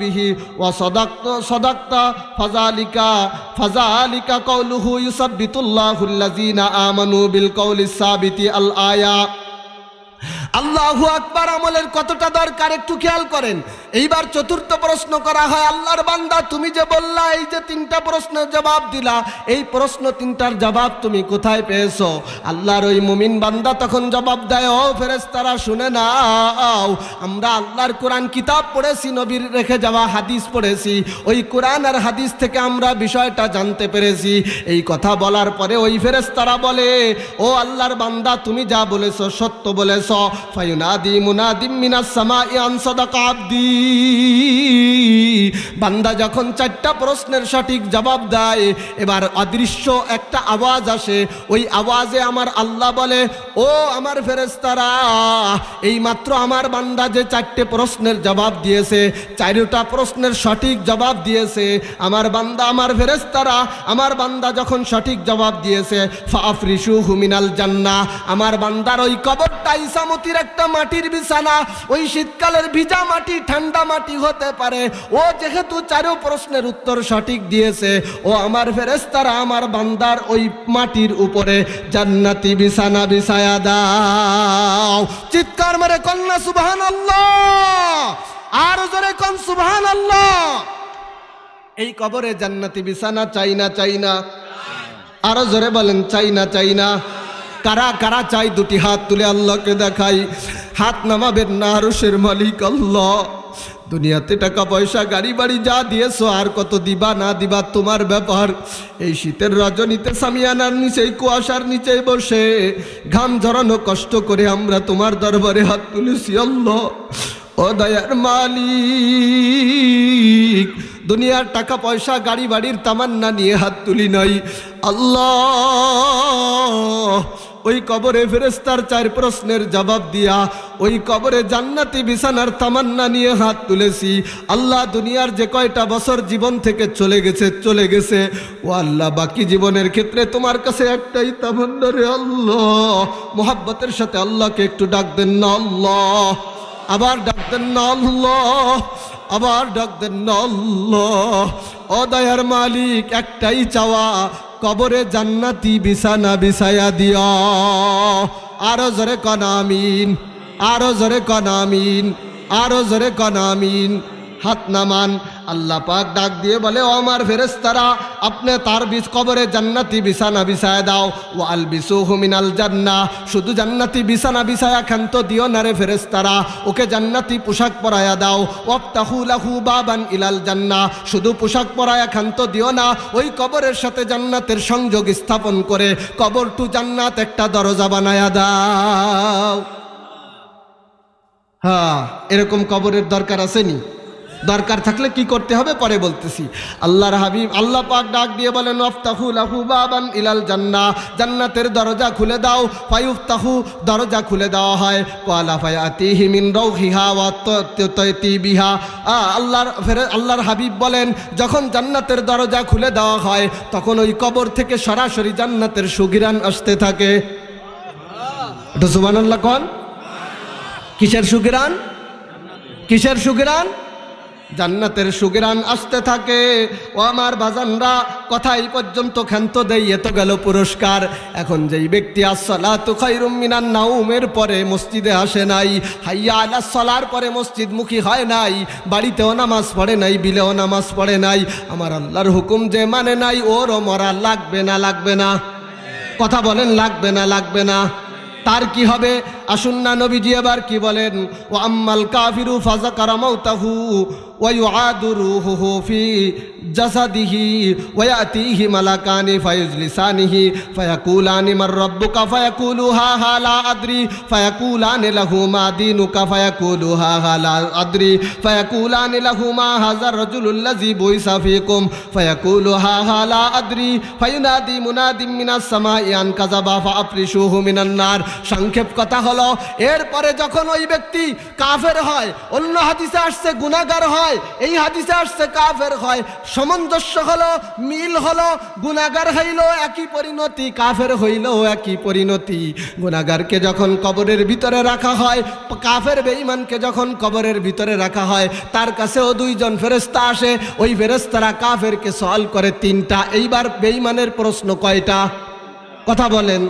বিহি ওয়া সাদাকতা ফাযালিকা কাউলুহু ইউসাব্বিতুল্লাহুল্লাযীনা আমানু বিল কাউলিস সাবিতি আল আয়া। আল্লাহু আকবার। আমলের কতটা দরকার একটু খেয়াল করেন। এইবার চতুর্থ প্রশ্ন করা হয়, আল্লাহর বান্দা, তুমি যে বললা এই যে তিনটা প্রশ্নের জবাব দিলা, এই প্রশ্ন তিনটার জবাব তুমি কোথায় পেয়েছো? আল্লাহর ওই মুমিন বান্দা তখন জবাব দেয়, ও ফেরেশতারা শুনে নাও, আমরা আল্লাহর কোরআন কিতাব পড়েছি, নবীর রেখে যাওয়া হাদিস পড়েছি, ওই কোরআন আর হাদিস থেকে আমরা বিষয়টা জানতে পেরেছি। এই কথা বলার পরে ওই ফেরেশতারা বলে, ও আল্লাহর বান্দা, তুমি যা বলেছো সত্য বলেছো। ফায়ুনাদি মুনাদিম মিনাস সামাই আন সাদাকা আবদি, বান্দা যখন চারটা প্রশ্নের সঠিক জবাব দেয়, এবার অদৃশ্য একটা আওয়াজ আসে, ওই আওয়াজে আমার আল্লাহ বলে, ও আমার ফেরেশতারা, এই মাত্র আমার বান্দা যে চারটে প্রশ্নের জবাব দিয়েছে, চারটা প্রশ্নের সঠিক জবাব দিয়েছে, আমার বান্দা, আমার ফেরেশতারা, আমার বান্দা যখন সঠিক জবাব দিয়েছে, ফাফরিশুহু মিনাল জান্নাহ, আমার বান্দার ওই কবরটা ইসামতির একটা মাটির বিছানা, ওই শীতকালের ভিজা মাটি, ঠান্ডা মাটি হতে পারে। ও যেহেতু চারো প্রশ্নের উত্তর সঠিক দিয়েছে, ও আমার ফেরেশতারা আমার বান্দার ওই মাটির উপরে জান্নাতি বিছানা বিছায়া দাও। চিৎকার মেরে কন্যা সুবহানাল্লাহ, আর জোরে কোন সুবহানাল্লাহ। এই কবরে জান্নাতি বিছানা চাই না? চাই না? আরো জোরে বলেন, চাই না? চাই না? কারা কারা চাই? দুটি হাত তুলে আল্লাহকে দেখাই। হাত নামাবেন না, আরশের মালিক আল্লাহ। দুনিয়াতে টাকা পয়সা গাড়ি বাড়ি যা দিয়েছো, আর কত দিবা না দিবা তোমার ব্যাপার। এই শীতের রজনীতে সামিয়ানার নিচেই, কুয়াশার নিচেই বসে ঘাম ঝরানো কষ্ট করে আমরা তোমার দরবারে হাত তুলেছি আল্লাহ। ও দয়ার মালিক, দুনিয়ার টাকা পয়সা গাড়ি বাড়ির তামান্না নিয়ে হাত তুলি নাই আল্লাহ। ওই কবরে ফেরেশতার 4 প্রশ্নের জবাব দিয়া ওই কবরে জান্নাতি বিছানার তামান্না নিয়ে হাত তুলেছি। আল্লাহ, দুনিয়ার যে কয়টা বছর জীবন থেকে চলে গেছে ও আল্লাহ, বাকি জীবনের ক্ষেত্রে তোমার কাছে একটাই তামান্না রে আল্লাহ। মোহাব্বতের সাথে আল্লাহকে একটু ডাক দেন না আল্লাহ, আবার ডাক দেন না আল্লাহ, আবার ডাক দেন না আল্লাহ। ও দয়ার মালিক, একটাই চাওয়া, কবরে জান্নাতি বিছানা বিছায়া দিও। আরো জোরে কন আমিন, আরো জোরে কন আমিন, আরো জোরে কন আমিন। হাত নামান। আল্লাহ পাক ডাক দিয়ে বলে, ও আমার ফেরেশতারা, আপনি তার কবরে জান্নাতি বিছানা বিছায়া দাও। ও আলবিসুহু মিনাল জান্নাহ, শুধু জান্নাতি বিছানা বিছায়া ক্ষান্ত দিও না রে ফেরেশতারা, ওকে জান্নাতি পোশাক পরায়া দাও। ওয়াফতাহু লাহু বাবান ইলাল জান্নাহ, শুধু পোশাক পরায়া ক্ষান্ত দিও না, ওই কবরের সাথে জান্নাতের সংযোগ স্থাপন করে কবর টু জান্নাত একটা দরজা বানায়া দাও। হ্যাঁ, এরকম কবরের দরকার আসেনি? দরকার থাকলে কি করতে হবে পরে বলতেছি। আল্লাহর হাবিব আল্লাহ পাক ডাক দিয়ে বলেন, ওয়াফতাহু লাহু বাবান ইলাল জান্নাহ, জান্নাতের দরজা খুলে দাও। ফায়ুফতাহু, দরজা খুলে দেওয়া হয়। ক্বালা ফায়াতিহি মিন রাউহিহা ওয়া তাতিবিহা। আল্লাহর হাবিব বলেন, যখন জান্নাতের দরজা খুলে দেওয়া হয় তখন ওই কবর থেকে সরাসরি জান্নাতের সুঘ্রাণ আসতে থাকে। এটা সুবহানাল্লাহ কোন? কিসের সুঘ্রাণ? কিসের সুঘ্রাণ? জান্নাতের সুঘ্রাণ আসতে থাকে। ও আমার বাজানরা, কথা এই পর্যন্ত ক্ষান্ত দেই, এত গেল পুরস্কার। এখন যেই ব্যক্তি আসসালাতু খায়রুম মিনান নাউমের পরে মসজিদে আসে নাই, হাইয়া আলাস সালার পরে মসজিদমুখী হয় নাই, বাড়িতেও নামাজ পড়ে নাই, বিলেও নামাজ পড়ে নাই, আমার আল্লাহর হুকুম যে মানে নাই, ওরও মরা লাগবে না? লাগবে না? কথা বলেন, লাগবে না? লাগবে না? তার কি হবে? আসুন না নবীজি এবার কি বলেন, ও আম্মাল কাফিরু ফাযাকারা মাউতাহু ওয়া ইউআদু রূহুহু ফি জাসাদিহি ওয়া ইয়াতিহি মালাকানি ফায়ুজলিসানিহি ফায়াকুলানি মার রাব্বুকা ফায়াকুলু হা হা লা আদরি ফায়াকুলানি লাহু মা দীনুকা ফায়াকুলু হা হা লা আদরি ফায়াকুলানি লাহু মা হাযার রাজুলুল্লাযী বুইসা ফীকুম ফায়াকুলু হা হা লা আদরি ফায়ুনাদি মুনাদিম মিনাস সামাই আন কাযাবা ফাআফরিশুহু মিনান নার। সংক্ষেপ কথা হলো, এরপরে যখন ওই ব্যক্তি কাফের হয়, অন্য হাদিসে আসছে গুনাহগার হয়, এই হাদিসে আসছে কাফের হয়, সামঞ্জস্য হলো, মিল হলো। গুনাহগার হইল একই পরিণতি, কাফের হইল একই পরিণতি। গুনাহগারকে যখন কবরের ভিতরে রাখা হয়, কাফের বেঈমানকে যখন কবরের ভিতরে রাখা হয়, তার কাছেও 2 জন ফেরেশতা আসে। ওই ফেরেশতারা কাফেরকে সওয়াল করে 3টা। এইবার বেঈমানের প্রশ্ন কয়টা? কথা বলেন।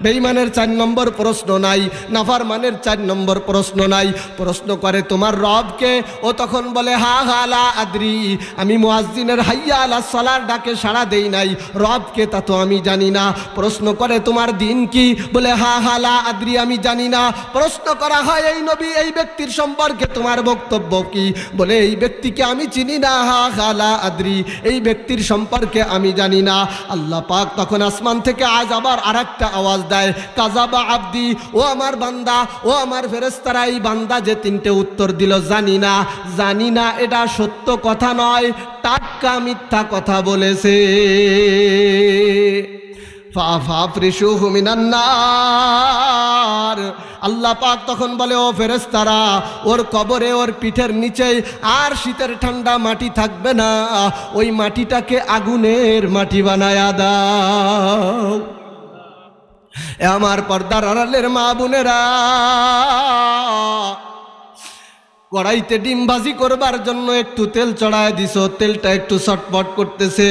বেঈমানের 4 নম্বর প্রশ্ন নাই, নাফরমানের 4 নম্বর প্রশ্ন নাই। প্রশ্ন করে, তোমার রবকে? ও তখন বলে, হা হা লা আদরি, আমি মুয়াজ্জিনের হাইয়া আলাস সালার ডাকে সাড়া দেই নাই, রবকে তা তো আমি জানি না। প্রশ্ন করে, তোমার দিন কি? বলে, হা হা লা আদরি, আমি জানি না। প্রশ্ন করা হয়, এই নবী, এই ব্যক্তির সম্পর্কে তোমার বক্তব্য কি? বলে, এই ব্যক্তিকে আমি চিনি না, হা হা লা আদরি, এই ব্যক্তির সম্পর্কে আমি জানি না। আল্লাহ পাক তখন আসমান থেকে আজ আবার আরেকটা আওয়াজ দেয়, কাযাবা আবদি, ও আমার বান্দা, ও আমার ফেরেশতারা, এই বান্দা যে 3টে উত্তর দিল, জানি না, জানি না, এটা সত্য কথা নয়, টাটকা মিথ্যা কথা বলেছে। ফাফরিশুহু মিনান নার। আল্লাহ পাক তখন বলে, ও ফেরেশতারা, ওর কবরে, ওর পিঠের নিচে আর শীতের ঠান্ডা মাটি থাকবে না, ওই মাটিটাকে আগুনের মাটি বানায়া দাও। আমার পর্দার আড়ালের মা বোনেরা, কড়াইতে ডিম ভাজি করবার জন্য একটু তেল চড়ায় দিছো, তেলটা একটু ছটপট করতেছে।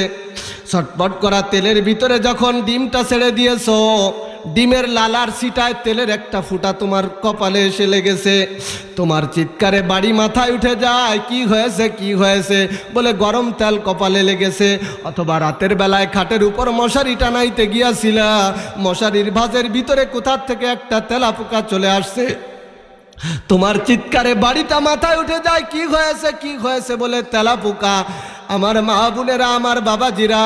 ছটপট করা তেলের ভিতরে যখন ডিমটা ছেড়ে দিয়েছো, ডিমের লালার ছিটায় তেলের একটা ফুটা তোমার কপালে এসে লেগেছে। তোমার চিৎকারে বাড়ি মাথায় উঠে যায়, কি হয়েছে, কি হয়েছে? বলে, গরম তেল কপালে লেগেছে। অথবা রাতের বেলায় খাটের উপর মশারি টানাইতে গিয়াছিলা, মশারির ভাঁজের ভিতরে কোথার থেকে একটা তেলাপোকা চলে আসছে, তোমার চিৎকারে বাড়িটা মাথায় উঠে যায়, কি হয়েছে, কি হয়েছে? বলে, তেলাপোকা। আমার মা বোনেরা, আমার বাবাজিরা,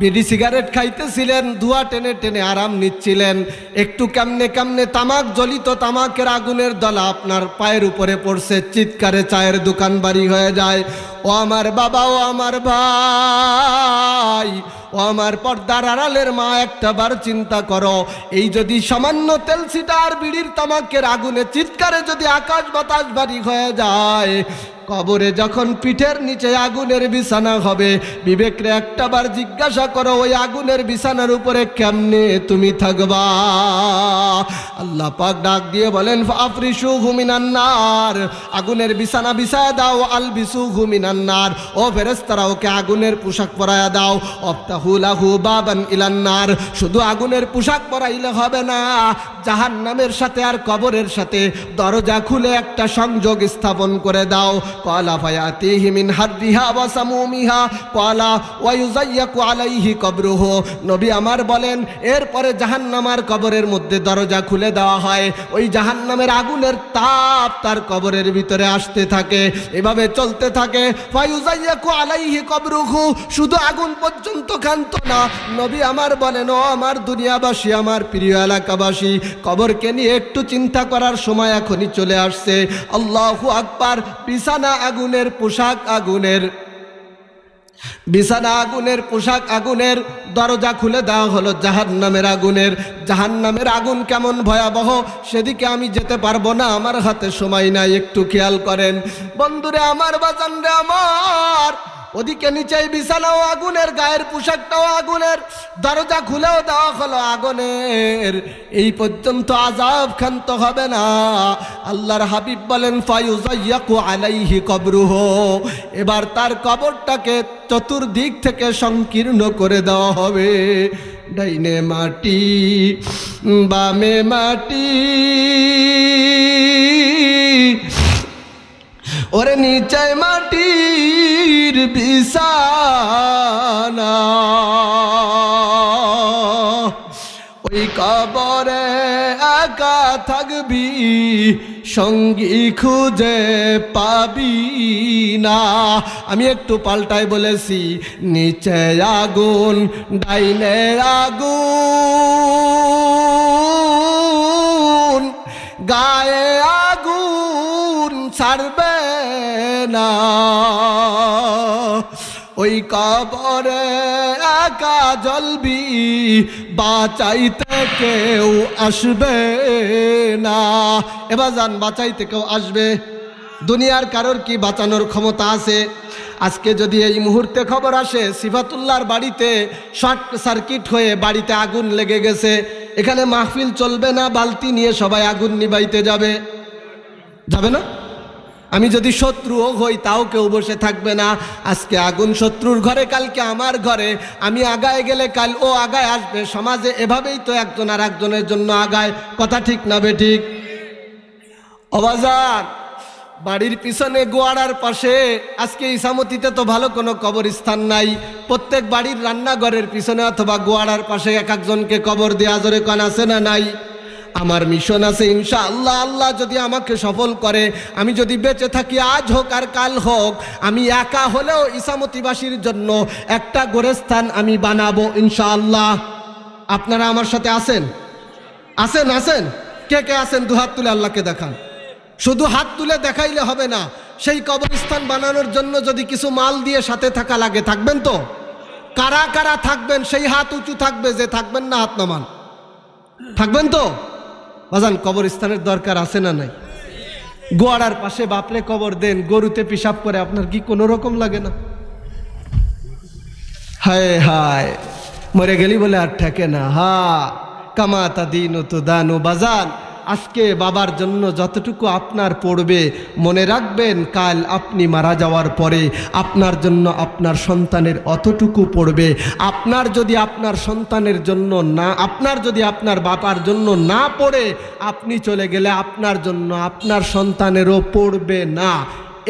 বিড়ি সিগারেট খাইতেছিলেন, ধোঁয়া টেনে টেনে আরাম নিচ্ছিলেন, একটু কেমনে কেমনে তামাক জ্বলিত তামাকের আগুনের দলা আপনার পায়ের উপরে পড়ছে, চিৎকারে চায়ের দোকান বাড়ি হয়ে যায়। ও আমার বাবা, ও আমার ভাই, ও ও আমার পর্দার আড়ালের মা, একটা বার চিন্তা করো, এই যদি সামান্য তেল ছিটার বিড়ির তামাকের আগুনে চিৎকারে যদি আকাশ বাতাস ভারী হয়ে যায়, কবরে যখন পিঠের নিচে আগুনের বিছানা হবে, বিবেকরে একটা বার জিজ্ঞাসা করো ওই আগুনের বিছানার উপরে কেমনে তুমি থাকবা? আল্লাহ পাক ডাক দিয়ে বলেন ফাফরিশুহু মিনান নার, আগুনের বিছানা বিছায়া দাও, আলবিসুহু মিনান নার, ও ফেরেশতারা ওকে আগুনের পোশাক পরায়া দাও, আফতাহু লাহু বাবান ইলান নার। শুধু আগুনের পোশাক পরাইলে হবে না, জাহান্নামের সাথে আর কবরের সাথে দরজা খুলে একটা সংযোগ স্থাপন করে দাও। ক্বালা ফায়াতিহি মিন হাররিহা ওয়া সামুমিহা ক্বালা ওয়া ইউযায়্যাকু আলাইহি কবরুহু। নবী আমার বলেন, এরপরে জাহান্নামার কবরের মধ্যে দরজা খুলে দেওয়া হয়, ওই জাহান্নামের আগুনের তাপ তার কবরের ভিতরে আসতে থাকে, এভাবে চলতে থাকে। ফায়ুযায়্যাকু আলাইহি কবরুহু, শুধু আগুন পর্যন্ত ক্ষান্ত না, নবী আমার বলেন, ও আমার দুনিয়াবাসী, আমার প্রিয় এলাকাবাসী, কবরকে নিয়ে একটু চিন্তা করার সময় এখনই চলে আসছে। আল্লাহু আকবার। বিছানা আগুনের, পোশাক আগুনের, বিছানা আগুনের, পোশাক আগুনের, দরজা খুলে দেওয়া হলো জাহান্নামের আগুনের। জাহান্নামের আগুন কেমন ভয়াবহ সেদিকে আমি যেতে পারবো না, আমার হাতে সময় নাই, একটু খেয়াল করেন বন্ধুরে আমার, বাজানরে আমার। ওদিকে নিচেই বিছানাও আগুনের, গায়ের পোশাকটাও আগুনের, দরজা খুলেও দেওয়া হলো আগুনের। এই পর্যন্ত আযাব ক্ষান্ত হবে না। আল্লাহর হাবিব বলেন ফায়ুযায়্যাকু আলাইহি কবরুহু, এবার তার কবরটাকে চতুর্দিক থেকে সংকীর্ণ করে দেওয়া হবে। ডাইনে মাটি, বামে মাটি, ওরে নিচে মাটির বিছানা, ওই কবরে একা থাকবি, সঙ্গী খুঁজে পাবি না। আমি একটু পাল্টাই বলেছি, নিচে আগুন, ডাইনে আগুন, গায়ে আগুন ছাড়বে না, ওই কবরে একা জ্বলবি, বাঁচাইতে কেউ আসবে না। এবার যান, বাঁচাইতে কেউ আসবে? দুনিয়ার কারোর কি বাঁচানোর ক্ষমতা আছে? আজকে যদি এই মুহূর্তে খবর আসে সিফাতুল্লাহর বাড়িতে শর্ট সার্কিট হয়ে বাড়িতে আগুন লেগে গেছে, এখানে মাহফিল চলবে না, বালতি নিয়ে সবাই আগুন নিবাইতে যাবে, যাবে না? আমি যদি শত্রুও হই তাও কেউ বসে থাকবে না। আজকে আগুন শত্রুর ঘরে, কালকে আমার ঘরে, আমি আগায় গেলে কাল ও আগায় আসবে। সমাজে এভাবেই তো একজন আর একজনের জন্য আগায়, কথা ঠিক না বেঠিক? অবাজার, বাড়ির পিছনে গোয়াড়ার পাশে, আজকে ইসামতিতে তো ভালো কোনো কবরস্থান নাই, প্রত্যেক বাড়ির রান্নাঘরের পিছনে অথবা গোয়াড়ার পাশে এক একজনকে কবর দেয়া, জোরে কান আছে না নাই? আমার মিশন আছে ইনশাআল্লাহ, আল্লাহ যদি আমাকে সফল করে, আমি যদি বেঁচে থাকি, আজ হোক আর কাল হোক, আমি একা হলেও ইসামতিবাসীর জন্য একটা গোরস্থান আমি বানাবো ইনশাআল্লাহ। আপনারা আমার সাথে আছেন? আছেন? আছেন? কে কে আছেন? দু হাত তুলে আল্লাহকে দেখান। শুধু হাত তুলে দেখাইলে হবে না, সেই কবরস্থান বানানোর জন্য যদি কিছু মাল দিয়ে সাথে থাকা লাগে, থাকবেন তো? কারা কারা থাকবেন? সেই হাত উঁচু থাকবে, যে থাকবেন না হাত নামান। থাকবেন তো? বাজান, কবরস্থানের দরকার আছে না নাই? গোয়াড়ার পাশে বাপলে কবর দেন, গরুতে পিশাব করে, আপনার কি কোনো রকম লাগে না? হায় হায়, মরে গেলি বলে আর ঠেকে না। হা কামাতা দিন তো দানু। বাজান, আজকে বাবার জন্য যতটুকু আপনার পড়বে, মনে রাখবেন কাল আপনি মারা যাওয়ার পরে আপনার জন্য আপনার সন্তানের অতটুকু পড়বে। আপনার যদি আপনার সন্তানের জন্য না, আপনার যদি আপনার বাবার জন্য না পড়ে, আপনি চলে গেলে আপনার জন্য আপনার সন্তানেরও পড়বে না।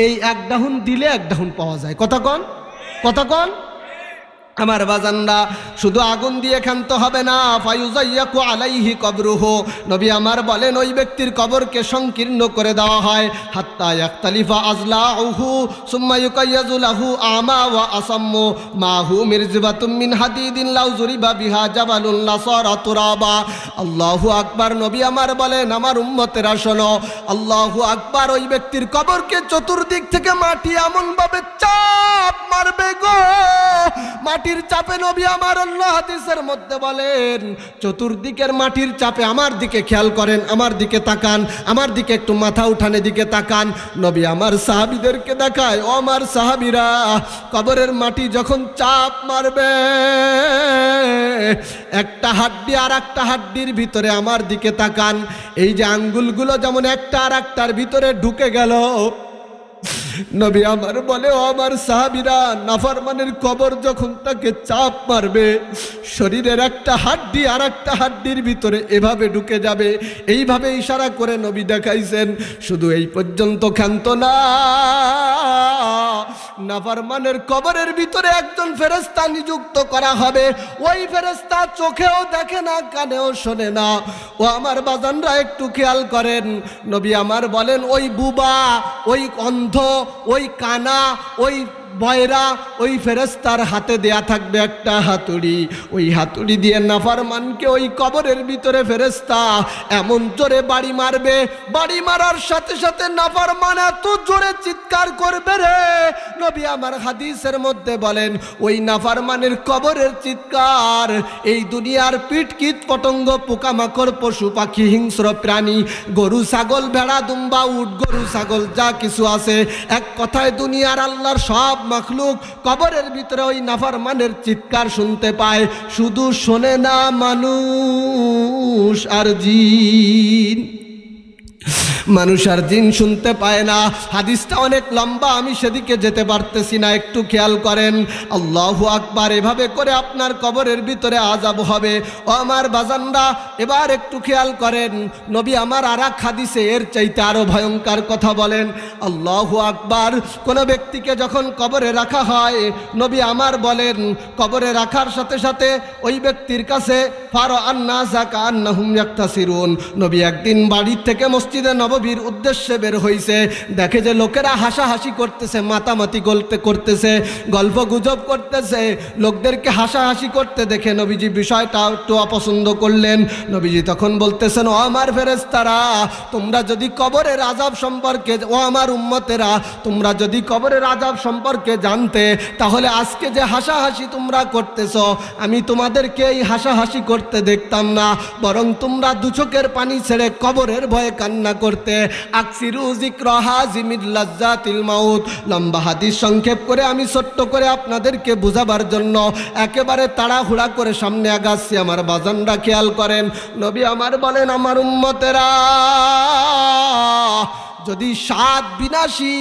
এই এক ডাহুন দিলে এক ডাহুন পাওয়া যায়। কথা কন, কথা কন আমার বাজানরা। শুধু আগুন দিয়ে ক্ষান্ত হবে না, ফায়ুযায়্যাকু আলাইহি কবরুহু, নবী আমার বলেন ওই ব্যক্তির কবরকে সংকীর্ণ করে দেওয়া হয়। হাত্তা ইয়াখতালিফা আজলাউহু সুম্মা ইউকাইয়াযু লাহু আমা ওয়া আসাম্মু মাহু মিরজিবাতুম মিন হাদিদিন লাউ যুরিবা বিহা জাবালুন লাসারা তুরাবা। আল্লাহু আকবার। নবী আমার বলেন, আমার উম্মতেরা শোনো, আল্লাহু আকবার, ওই ব্যক্তির কবরকে চতুর্দিক থেকে মাটি এমন ভাবে চাপ মারবে গো, মাটির চাপে নবী আমার অন্য হাদিসের মধ্যে বলেন চতুর্দিকের মাটির চাপে আমার দিকে খেয়াল করেন, আমার দিকে তাকান, আমার দিকে একটু মাথা উঠানে দিকে তাকান। নবী আমার সাহাবীদেরকে দেখায়, ও আমার সাহাবীরা, কবরের মাটি যখন চাপ মারবে একটা হাড্ডি আর একটা হাড্ডির ভিতরে আমার দিকে তাকান, এই যে আঙ্গুলগুলো যেমন একটা আর একটার ভিতরে ঢুকে গেল, নবী আমার বলে, ও আমার সাহাবীরা, নাফরমানের কবর যখন তাকে চাপ মারবে শরীরের একটা হাড্ডি আর একটা হাড্ডির ভিতরে এভাবে ঢুকে যাবে। এইভাবে ইশারা করে নবী দেখাইছেন। শুধু এই পর্যন্ত ক্ষান্ত না, নাফরমানের কবরের ভিতরে একজন ফেরেশতা নিযুক্ত করা হবে। ওই ফেরেশতা চোখেও দেখে না, কানেও শোনে না। ও আমার বাজানরা একটু খেয়াল করেন, নবী আমার বলেন ওই বুবা, ওই অন্ধ, ওই কানা, ওই বয়রা, ওই ফেরেশতার হাতে দেয়া থাকবে একটা হাতুড়ি। ওই হাতুড়ি দিয়ে নাফরমানকে ওই কবরের ভিতরে ফেরেশতা এমন জোরে বাড়ি মারবে, বাড়ি মারার সাথে সাথে নাফরমান এত জোরে চিৎকার করবে রে, নবী আমার হাদিসের মধ্যে বলেন ওই নাফরমানের কবরের চিৎকার এই দুনিয়ার পিট কীট পতঙ্গ, পোকামাকড়, পশু পাখি, হিংস্র প্রাণী, গরু ছাগল, ভেড়া দুম্বা, উট, গরু ছাগল যা কিছু আছে, এক কথায় দুনিয়ার আল্লাহর সব মাখলুক কবরের ভিতরে ওই নাফরমানের চিৎকার শুনতে পায়। শুধু শোনে না মানুষ আর জিন, মানুষ আর জিন শুনতে পায় না। হাদিসটা অনেক লম্বা, আমি সেদিকে যেতে পারতেছি না, একটু খেয়াল করেন। আল্লাহু আকবার। এভাবে করে আপনার কবরের ভিতরে আযাব হবে। ও আমার বাজানরা, এবার একটু খেয়াল করেন, নবী আমার আর এক হাদিসে এর চাইতে আরো ভয়ঙ্কর কথা বলেন। আল্লাহু আকবার। কোনো ব্যক্তিকে যখন কবরে রাখা হয়, নবী আমার বলেন কবরে রাখার সাথে সাথে ওই ব্যক্তির কাছে ফার আন্নাসা কান্নাহুম ইয়াক্তাসিরুন। নবী একদিন বাড়ি থেকে মসজিদে নববীর উদ্দেশ্যে বের হইছে, দেখে যে লোকেরা হাসাহাসি করতেছে, মাতামাতি করতেছে, গল্প গুজব করতেছে। লোকদেরকে হাসাহাসি করতে দেখে নবীজি বিষয়টা একটু অপছন্দ করলেন। নবীজি তখন বলতেছেন, ও আমার ফেরেশতারা, তোমরা যদি কবরের আযাব সম্পর্কে, ও আমার উম্মতেরা, তোমরা যদি কবরের আযাব সম্পর্কে জানতে, তাহলে আজকে যে হাসাহাসি তোমরা করতেছ, আমি তোমাদেরকে এই হাসাহাসি করতে দেখতাম না, বরং তোমরা দু চোখের পানি ছেড়ে কবরের ভয়ে কান্না করতে। আকসিরু যিকরা হাজিমিল লাজ্জাতিল মাউত। লম্বা হাদিস সংক্ষেপ করে আমি ছোট্ট করে আপনাদেরকে বোঝাবার জন্য একেবারে তাড়াহুড়া করে সামনে আগাচ্ছি। আমার বাজানরা খেয়াল করেন, নবী আমার বলেন, আমার উম্মতেরা, যদি সাত বিনাশী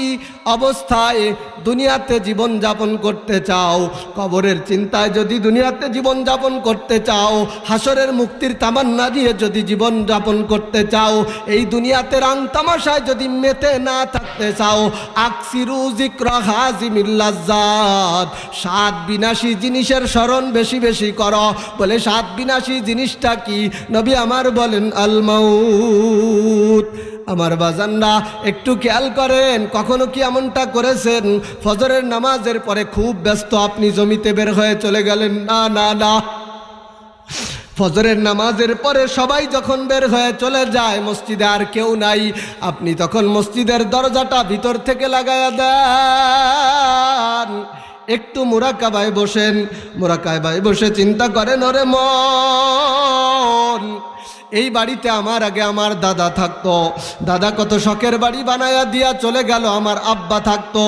অবস্থায় দুনিয়াতে জীবন যাপন করতে চাও, কবরের চিন্তায় যদি দুনিয়াতে জীবন যাপন করতে চাও, হাসরের মুক্তির তামান্না দিয়ে যদি জীবন যাপন করতে চাও, এই দুনিয়াতে রং তামাশায় যদি মেতে না থাকতে চাও, আকসিরু যিকরা হাজিমিল লাজ্জাত। সাত বিনাশী জিনিসের স্মরণ বেশি বেশি করো। বলে সাত বিনাশী জিনিসটা কি? নবী আমার বলেন আল মাউত। আমার বাজানরা একটু খেয়াল করেন, কখনো কি এমনটা করেছেন ফজরের নামাজের পরে খুব ব্যস্ত, আপনি জমিতে বের হয়ে চলে গেলেন? না না না, ফজরের নামাজের পরে সবাই যখন বের হয়ে চলে যায়, মসজিদে আর কেউ নাই, আপনি তখন মসজিদের দরজাটা ভিতর থেকে লাগায়া দেন, একটু মুরাকাবায় বসেন। মুরাকাবায় বসে চিন্তা করেন, ওরে মন, এই বাড়িতে আমার আগে আমার দাদা থাকতো, দাদা কত শখের বাড়ি বানায়া দিয়া চলে গেল, আমার আব্বা থাকতো,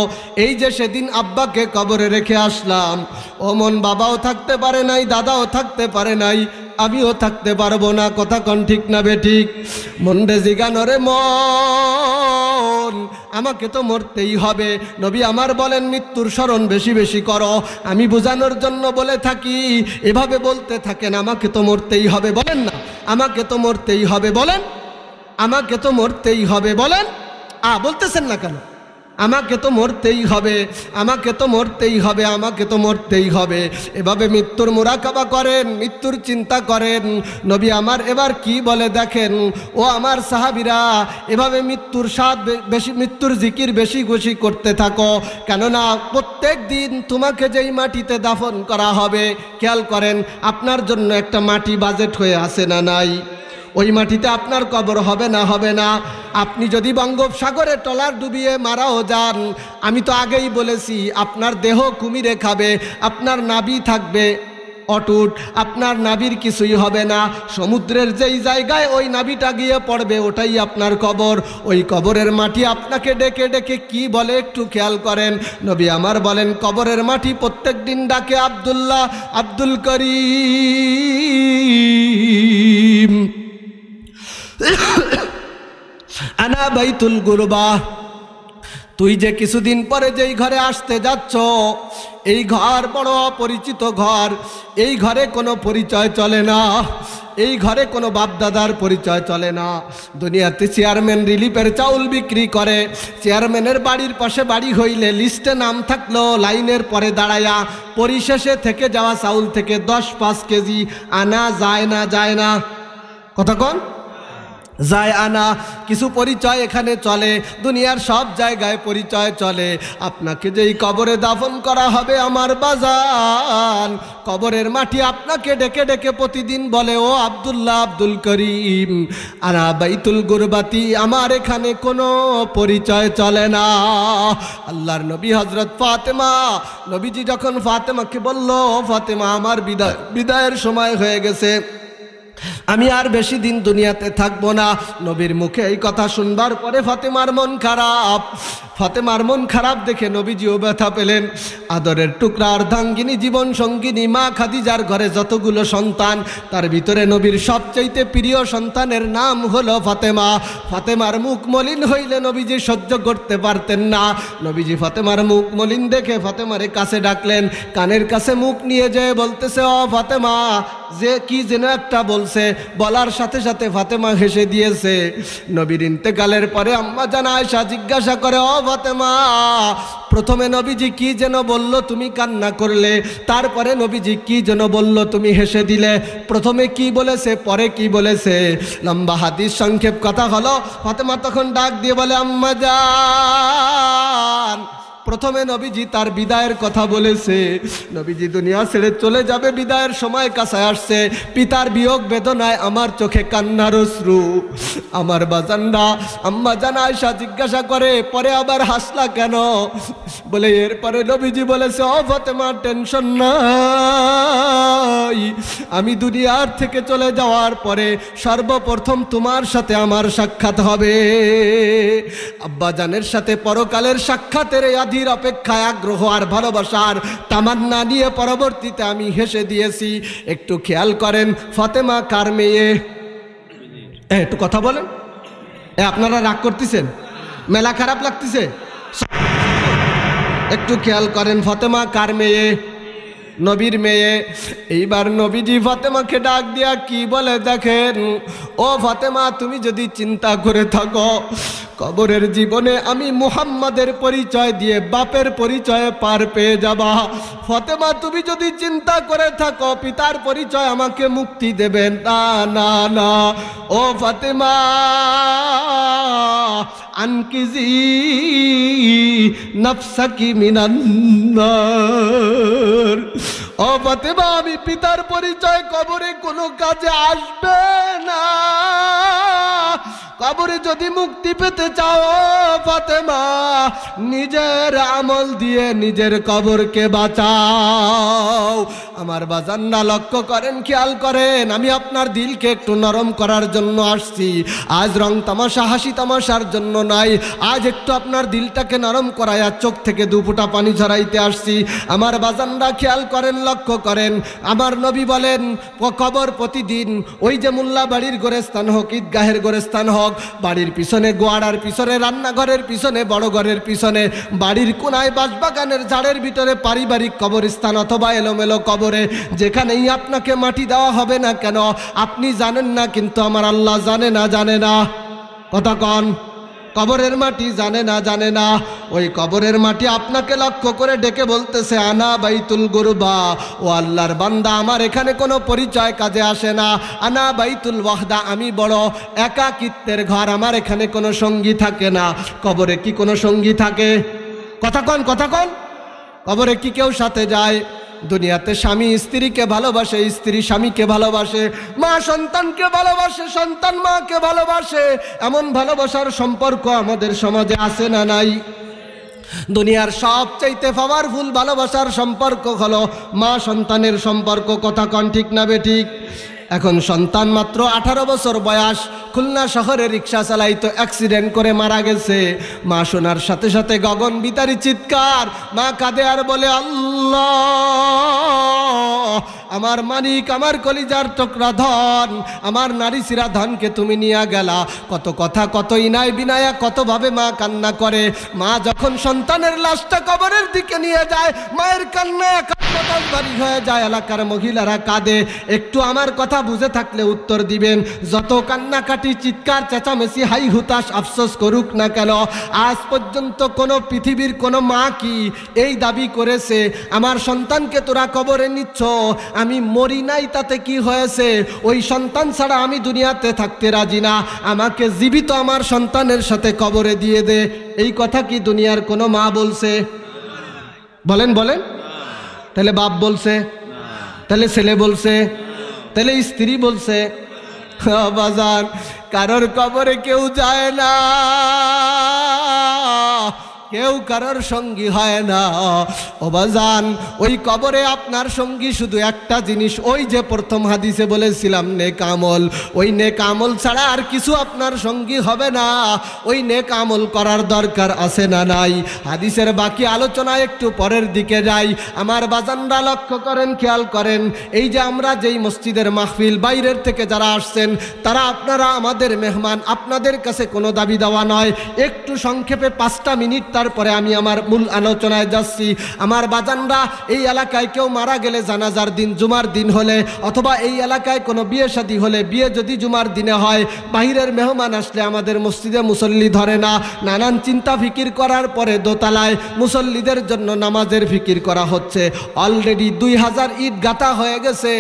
এই যে সেদিন আব্বাকে কবরে রেখে আসলাম, ও মন, বাবাও থাকতে পারে নাই, দাদাও থাকতে পারে নাই, আমিও থাকতে পারবো না। কথা কন ঠিক না বেঠিক? মন রে জিগানো রে মন, আমাকে তো মরতেই হবে। নবী আমার বলেন, মৃত্যুর স্মরণ বেশি বেশি করো। আমি বোঝানোর জন্য বলে থাকি, এভাবে বলতে থাকেন, আমাকে তো মরতেই হবে, বলেন না, আমাকে তো মরতেই হবে, বলেন, আমাকে তো মরতেই হবে, বলেন। বলতেছেন না কেন? আমাকে তো মরতেই হবে, আমাকে তো মরতেই হবে, আমাকে তো মরতেই হবে। এভাবে মৃত্যুর মুরাকাবা করেন, মৃত্যুর চিন্তা করেন। নবী আমার এবার কি বলে দেখেন, ও আমার সাহাবীরা, এভাবে মৃত্যুর স্বাদ বেশি, মৃত্যুর জিকির বেশি বেশি করতে থাকো, কেননা প্রত্যেক দিন তোমাকে যেই মাটিতে দাফন করা হবে, খেয়াল করেন, আপনার জন্য একটা মাটি বাজেট হয়ে আসে না নাই? ওই মাটিতে আপনার কবর হবে না, হবে না। আপনি যদি বঙ্গোপসাগরে ট্রলার ডুবিয়ে মারাও যান, আমি তো আগেই বলেছি আপনার দেহ কুমিরে খাবে, আপনার নাভি থাকবে অটুট, আপনার নাভির কিছুই হবে না। সমুদ্রের যেই জায়গায় ওই নাভিটা গিয়ে পড়বে ওটাই আপনার কবর। ওই কবরের মাটি আপনাকে ডেকে ডেকে কি বলে একটু খেয়াল করেন। নবী আমার বলেন, কবরের মাটি প্রত্যেক দিন ডাকে আব্দুল্লাহ, আব্দুল করিম, আনা বাইতুল গুরবা। তুই যে কিছুদিন পরে যেই ঘরে আসতে যাচ্ছ, এই ঘর বড় অপরিচিত ঘর। এই ঘরে কোনো পরিচয় চলে না, এই ঘরে কোনো বাপদাদার পরিচয় চলে না। দুনিয়াতে চেয়ারম্যান রিলিফের চাউল বিক্রি করে। চেয়ারম্যানের বাড়ির পাশে বাড়ি হইলে লিস্টে নাম থাকলো, লাইনের পরে দাঁড়ায়া পরিশেষে থেকে যাওয়া চাউল থেকে 10-5 কেজি আনা যায় না, যায় না। কথা কোন যায় আনা। কিছু পরিচয় এখানে চলে, দুনিয়ার সব জায়গায় পরিচয় চলে। আপনাকে যেই কবরে দাফন করা হবে আমার বাজান, কবরের মাটি আপনাকে ডেকে ডেকে প্রতিদিন বলে, ও আব্দুল্লাহ, আব্দুল করিম, আনা বাইতুল গুরবাতি, আমার এখানে কোনো পরিচয় চলে না। আল্লাহর নবী হযরত ফাতেমা, নবীজি যখন ফাতেমাকে বলল, ফাতেমা আমার বিদায়ের সময় হয়ে গেছে, আমি আর বেশি দিন দুনিয়াতে থাকবো না। নবীর মুখে এই কথা শুনবার পরে ফাতেমার মন খারাপ। ফাতেমার মন খারাপ দেখে নবীজিও ব্যথা পেলেন। আদরের টুকরা অর্ধাঙ্গিনী জীবন সঙ্গিনী মা খাদিজার ঘরে যতগুলো সন্তান, তার ভিতরে নবীর সবচাইতে প্রিয় সন্তানের নাম হলো ফাতেমা। ফাতেমার মুখ মলিন হইলে নবীজি সহ্য করতে পারতেন না। নবীজি ফাতেমার মুখ মলিন দেখে ফাতেমারে কাছে ডাকলেন, কানের কাছে মুখ নিয়ে যেয়ে বলতেছে, ও ফাতেমা, যে কি যেন একটা বলছে, বলার সাথে সাথে ফাতেমা হেসে দিয়েছে। নবীর ইন্তেকালের পরে আম্মা জান আয়েশা জিজ্ঞাসা করে, ও ফাতেমা, প্রথমে নবীজি কি যেন বলল তুমি কান্না করলে, তারপরে নবীজি কি যেন বলল তুমি হেসে দিলে, প্রথমে কি বলেছে পরে কি বলেছে? লম্বা হাদিস সংক্ষেপ কথা হলো, ফাতেমা তখন ডাক দিয়ে বলে, আম্মা জান, প্রথমে নবীজি তার বিদায়ের কথা বলেছে। নবীজি দুনিয়া ছেড়ে চলে যাবে, বিদায়ের সময় কাছে আসছে। পিতার বিয়োগ বেদনায় আমার চোখে কান্নার অশ্রু। আমার বাজানরা আম্মা জান আয়েশা জিজ্ঞাসা করে, পরে আবার হাসলা কেন? বলে, এরপরে নবীজি বলেছে, ও ফাতেমা, টেনশন নাই, আমি দুনিয়ার থেকে চলে যাওয়ার পরে সর্বপ্রথম তোমার সাথে আমার সাক্ষাৎ হবে। আব্বা জানের সাথে পরকালের সাক্ষাতের আধির অপেক্ষায় আগ্রহ আর ভালোবাসার তামান্না নিয়ে পরবর্তীতে আমি হেসে দিয়েছি। একটু খেয়াল করেন, ফাতেমা কার মেয়ে? একটু কথা বলেন। আপনারা রাগ করতেছেন, মেলা খারাপ লাগতেছে? একটু খেয়াল করেন, ফাতেমা কার মেয়ে? নবীর মেয়ে। এইবার নবীজি ফাতেমাকে ডাক দিয়া কি বলে দেখেন, ও ফাতেমা, তুমি যদি চিন্তা করে থাকো কবরের জীবনে আমি মুহাম্মাদের পরিচয় দিয়ে বাপের পরিচয়ে পার পেয়ে যাবা, ফাতেমা তুমি যদি চিন্তা করে থাকো পিতার পরিচয় আমাকে মুক্তি দেবে, না না না, ও ফাতেমা, আনকিজি নাফসাকি মিনান নার। ও ফাতেমা, আমি পিতার পরিচয় কবরে কোনো কাজে আসবে না। কবরে যদি মুক্তি পেতে চাও ফাতেমা, নিজের আমল দিয়ে নিজের কবরকে বাঁচাও। আমার বাজানরা লক্ষ্য করেন, খেয়াল করেন, আমি আপনার দিলকে একটু নরম করার জন্য আসছি। আজ রং তামাশা হাসি তামাশার জন্য নাই, আজ একটু আপনার দিলটাকে নরম করায় চোখ থেকে দুফোঁটা পানি ঝরাইতে আসছি। আমার বাজানরা খেয়াল করেন, লক্ষ্য করেন, আমার নবী বলেন কবর প্রতিদিন, ওই যে মোল্লা বাড়ির গোরস্থান হোক, ঈদগাহের গোরস্থান হোক, বাড়ির পিছনে, গোয়াড়ার পিছনে, রান্নাঘরের পিছনে, বড় ঘরের পিছনে, বাড়ির কোনায়, বাঁশবাগানের ঝাড়ের ভিতরে পারিবারিক কবরস্থান অথবা এলোমেলো কবরে, যেখানেই আপনাকে মাটি দেওয়া হবে না কেন, আপনি জানেন না, কিন্তু আমার আল্লাহ জানে না, জানে না? কথা কন, কবরের মাটি জানে না, জানে না? ওই কবরের মাটি আপনাকে লক্ষ্য করে ডেকে বলতেছে, আনা বাইতুল গুরবা, ও আল্লাহর বান্দা, আমার এখানে কোনো পরিচয় কাজে আসে না। আনা বাইতুল ওয়াহদা, আমি বড় একাকিত্বের ঘর, আমার এখানে কোনো সঙ্গী থাকে না। কবরে কি কোনো সঙ্গী থাকে? কথা কন, কথা কন, কবরে কি কেউ সাথে যায়? দুনিয়াতে স্বামী স্ত্রীকে ভালোবাসে, স্ত্রী স্বামীকে ভালোবাসে, মা সন্তানকে ভালোবাসে, সন্তান মাকে ভালোবাসে। এমন ভালোবাসার সম্পর্ক আমাদের সমাজে আছে না নাই? দুনিয়ার সবচাইতে পাওয়ারফুল ভালোবাসার সম্পর্ক হলো মা সন্তানের সম্পর্ক। কথা কন ঠিক না বেঠিক? এখন সন্তান মাত্র 18 বছর বয়স, খুলনা শহরে রিক্সা চালাইতো, অ্যাক্সিডেন্ট করে মারা গেছে। মা শোনার সাথে সাথে গগন বিতারি চিৎকার, মা কাঁদে আর বলে, আল্লাহ, আমার মানিক, আমার কলিজার টুকরা ধন, আমার নারী সিরা ধনকে তুমি নিয়ে গেলা। কত কথা, কত ইনায় বিনায়া, কতভাবে মা কান্না করে। মা যখন সন্তানের লাশটা কবরের দিকে নিয়ে যায়, মায়ের কান্না বাড়ি হয়ে যায়, এলাকার মহিলারা কাঁদে। একটু আমার কথা বুঝে থাকলে উত্তর দিবেন, যত কান্নাকাটি, চিৎকার, চেঁচামেচি, হাই হুতাশ, আফসোস করুক না কেন, আজ পর্যন্ত কোনো পৃথিবীর কোনো মা কি এই দাবি করেছে, আমার সন্তানকে তোরা কবরে নিচ্ছ, আমি মরি নাই তাতে কি হয়েছে, ওই সন্তান ছাড়া আমি দুনিয়াতে থাকতে রাজি না, আমাকে জীবিত আমার সন্তানের সাথে কবরে দিয়ে দে? এই কথা কি দুনিয়ার কোনো মা বলছে? বলেন বলেন। তাহলে বাপ বলছে, তাহলে ছেলে বলছে, তাহলে স্ত্রী বলছে। বাজার, কারোর কবরে কেউ যায় না, কেউ কারোর সঙ্গী হয় না। ও বাজান, ওই কবরে আপনার সঙ্গী শুধু একটা জিনিস, ওই যে প্রথম হাদিসে বলেছিলাম নেক আমল, ওই নেক আমল ছাড়া আর কিছু আপনার সঙ্গী হবে না। ওই নেক আমল করার দরকার আছে না নাই? হাদিসের বাকি আলোচনা একটু পরের দিকে যাই। আমার বাজানরা লক্ষ্য করেন, খেয়াল করেন, এই যে আমরা যেই মসজিদের মাহফিল, বাইরের থেকে যারা আসছেন তারা আপনারা আমাদের মেহমান, আপনাদের কাছে কোনো দাবি দেওয়া নয়। একটু সংক্ষেপে 5টা মিনিট, তারপরে আমি আমার মূল আলোচনায় যাচ্ছি। আমার বাজানরা, এই এলাকায় কেউ মারা গেলে জানাজার দিন, জুমার দিন হলে, অথবা এই এলাকায় কোনো বিয়ে শাদী হলে, বিয়ে যদি জুমার দিনে হয়, বাহিরের মেহমান আসলে আমাদের মসজিদে মুসল্লি ধরে না। নানান চিন্তা ফিকির করার পরে দোতলায় মুসল্লিদের জন্য নামাজের ফিকির করা হচ্ছে। অলরেডি 2000 ইট গাঁথা হয়ে গেছে।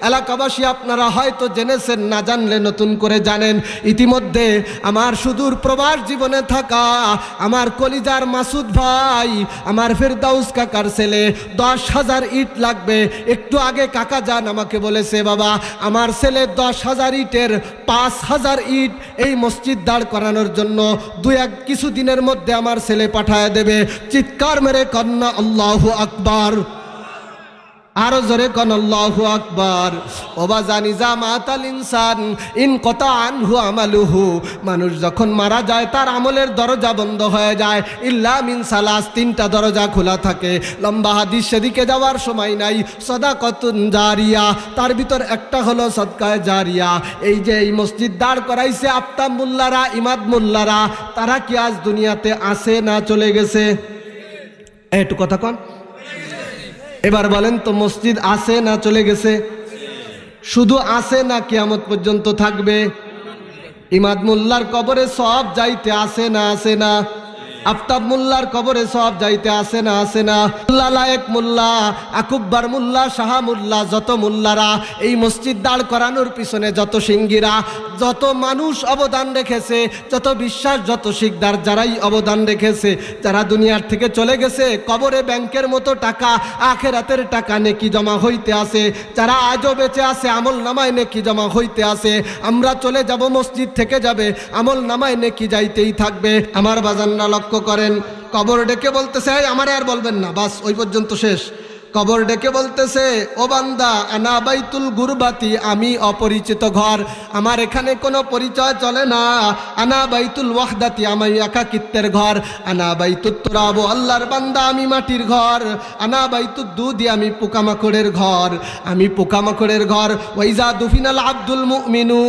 এলাকাবাসী আপনারা হয়তো জেনেছেন, না জানলে নতুন করে জানেন। ইতিমধ্যে আমার সুদূর প্রবাস জীবনে থাকা আমার কলিজার মাসুদ ভাই, আমার ফেরদাউস কাকার ছেলে, 10,000 ইট লাগবে। একটু আগে কাকা যান আমাকে বলেছে, বাবা আমার ছেলে 10,000 ইটের 5,000 ইট এই মসজিদ দাঁড় করানোর জন্য কিছু দিনের মধ্যে আমার ছেলে পাঠায় দেবে। চিৎকার মেরে কন্যা আল্লাহু আকবার, আরো জোরে কোন আল্লাহু আকবার। ওবা জানি যা মাতাল ইনসান ইন কতা আনহু আমালুহু, মানুষ যখন মারা যায় তার আমলের দরজা বন্ধ হয়ে যায়। ইল্লা মিন সালাস, 3টা দরজা খোলা থাকে। লম্বা হাদিস, সেদিকে যাওয়ার সময় নাই। সাদাকাতুন জারিয়া, তার ভিতর একটা হলো সদকায়ে জারিয়া। এই যে এই মসজিদ দাঁড় করাইছে আফতাব মোল্লারা, ইমাদ মোল্লারা, তারা কি আজ দুনিয়াতে আছে না চলে গেছে? একটু কথা কন। এবার বলেন তো, মসজিদ আছে না চলে গেছে? শুধু আছে না কিয়ামত পর্যন্ত থাকবে? ইমাদ মোল্লার কবরে সব যাইতে আসে না আসে না? আফতাব মোল্লার কবরে সব যাইতে আসে না আসে না? মোল্লা লায়েক মোল্লা, আকুব্বার মোল্লা, শাহ মোল্লা, যত মোল্লারা এই মসজিদ দাঁড় করানোর পিছনে, যত সিঙ্গিরা, যত মানুষ অবদান রেখেছে, যত বিশ্বাস, যত শিকদার যারাই অবদান রেখেছে, যারা দুনিয়ার থেকে চলে গেছে, কবরে ব্যাংকের মতো টাকা, আখেরাতের টাকা নেকি জমা হইতে আছে। যারা আজও বেঁচে আছে, আমল নামায় নেকি জমা হইতে আছে। আমরা চলে যাব, মসজিদ থেকে যাবে, আমল নামায় নেকি যাইতেই থাকবে। আমার বাজানরা লক্ষ্য করেন, কবর ডেকে বলতেছে, আমার আর বলবেন না, বাস ওই পর্যন্ত শেষ। কবর ডেকে বলতেছে, ও বান্দা, আনা বাইতুল গুরবাতি, আমি অপরিচিত ঘর, আমার এখানে কোনো পরিচয় চলে না। আনা বাইতুল ওয়াহদাতি, আমি একাকিত্বের ঘর। আনা বাইতুত তুরাব, আল্লাহর বান্দা আমি মাটির ঘর। আনা বাইতুদ দুদি, আমি পোকামাকড়ের ঘর, আমি পোকামাকড়ের ঘর। ওয়াইজা দুফিনাল আব্দুল মুমিনু,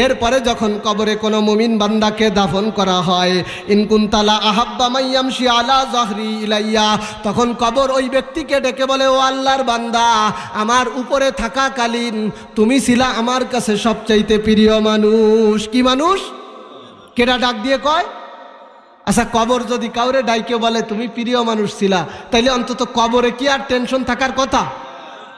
এরপরে যখন কবরে কোনো মুমিন বান্দাকে দাফন করা হয়, ইনকুন্তালা আহাব্বা মাইয়ামশি আলা জহরি ইলাইয়া, তখন কবর ওই ব্যক্তিকে ডেকে বলে, ও আল্লাহর বান্দা, আমার উপরে থাকাকালীন তুমি ছিলা আমার কাছে সবচাইতে প্রিয় মানুষ। কি মানুষ? কেডা ডাক দিয়ে কয়? আচ্ছা, কবর যদি কাউরে ডাইকে বলে তুমি প্রিয় মানুষ ছিলা, তাইলে অন্তত কবরে কি আর টেনশন থাকার কথা?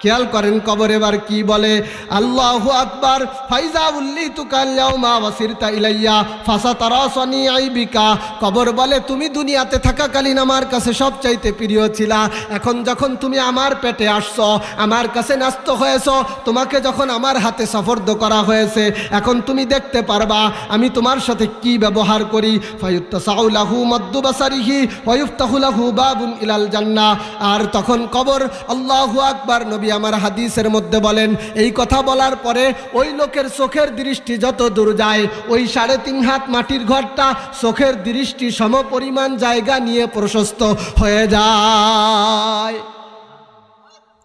খেয়াল করেন কবর এবার কি বলে, আল্লাহু আকবার। ফাইজা উল্লিতুকাল ইয়াউমা ওয়াসিরতা ইলাইয়া ফাসাতারাসানি আইবিকা। কবর বলে তুমি দুনিয়াতে থাকাকালীন আমার কাছে সবচাইতে প্রিয় ছিলা, এখন যখন তুমি আমার পেটে আসছো, আমার কাছে ন্যস্ত হয়েছো, তোমাকে যখন আমার হাতে সফর্দ করা হয়েছে, এখন তুমি দেখতে পারবা আমি তোমার সাথে কি ব্যবহার করি। ফায়ুত্তাসাউ লাহু মাদ্দু বাসারিহি ওয়া ইফতাহু লাহু বাবুন ইলাল জান্নাহ। আর তখন কবর, আল্লাহু আকবার, নবী আমার হাদিসের মধ্যে বলেন এই কথা বলার পরে ওই লোকের চোখের দৃষ্টি যত দূর যায়, ওই 3.5 হাত মাটির ঘরটা চোখের দৃষ্টি সমপরিমাণ জায়গা নিয়ে প্রশস্ত হয়ে যায়।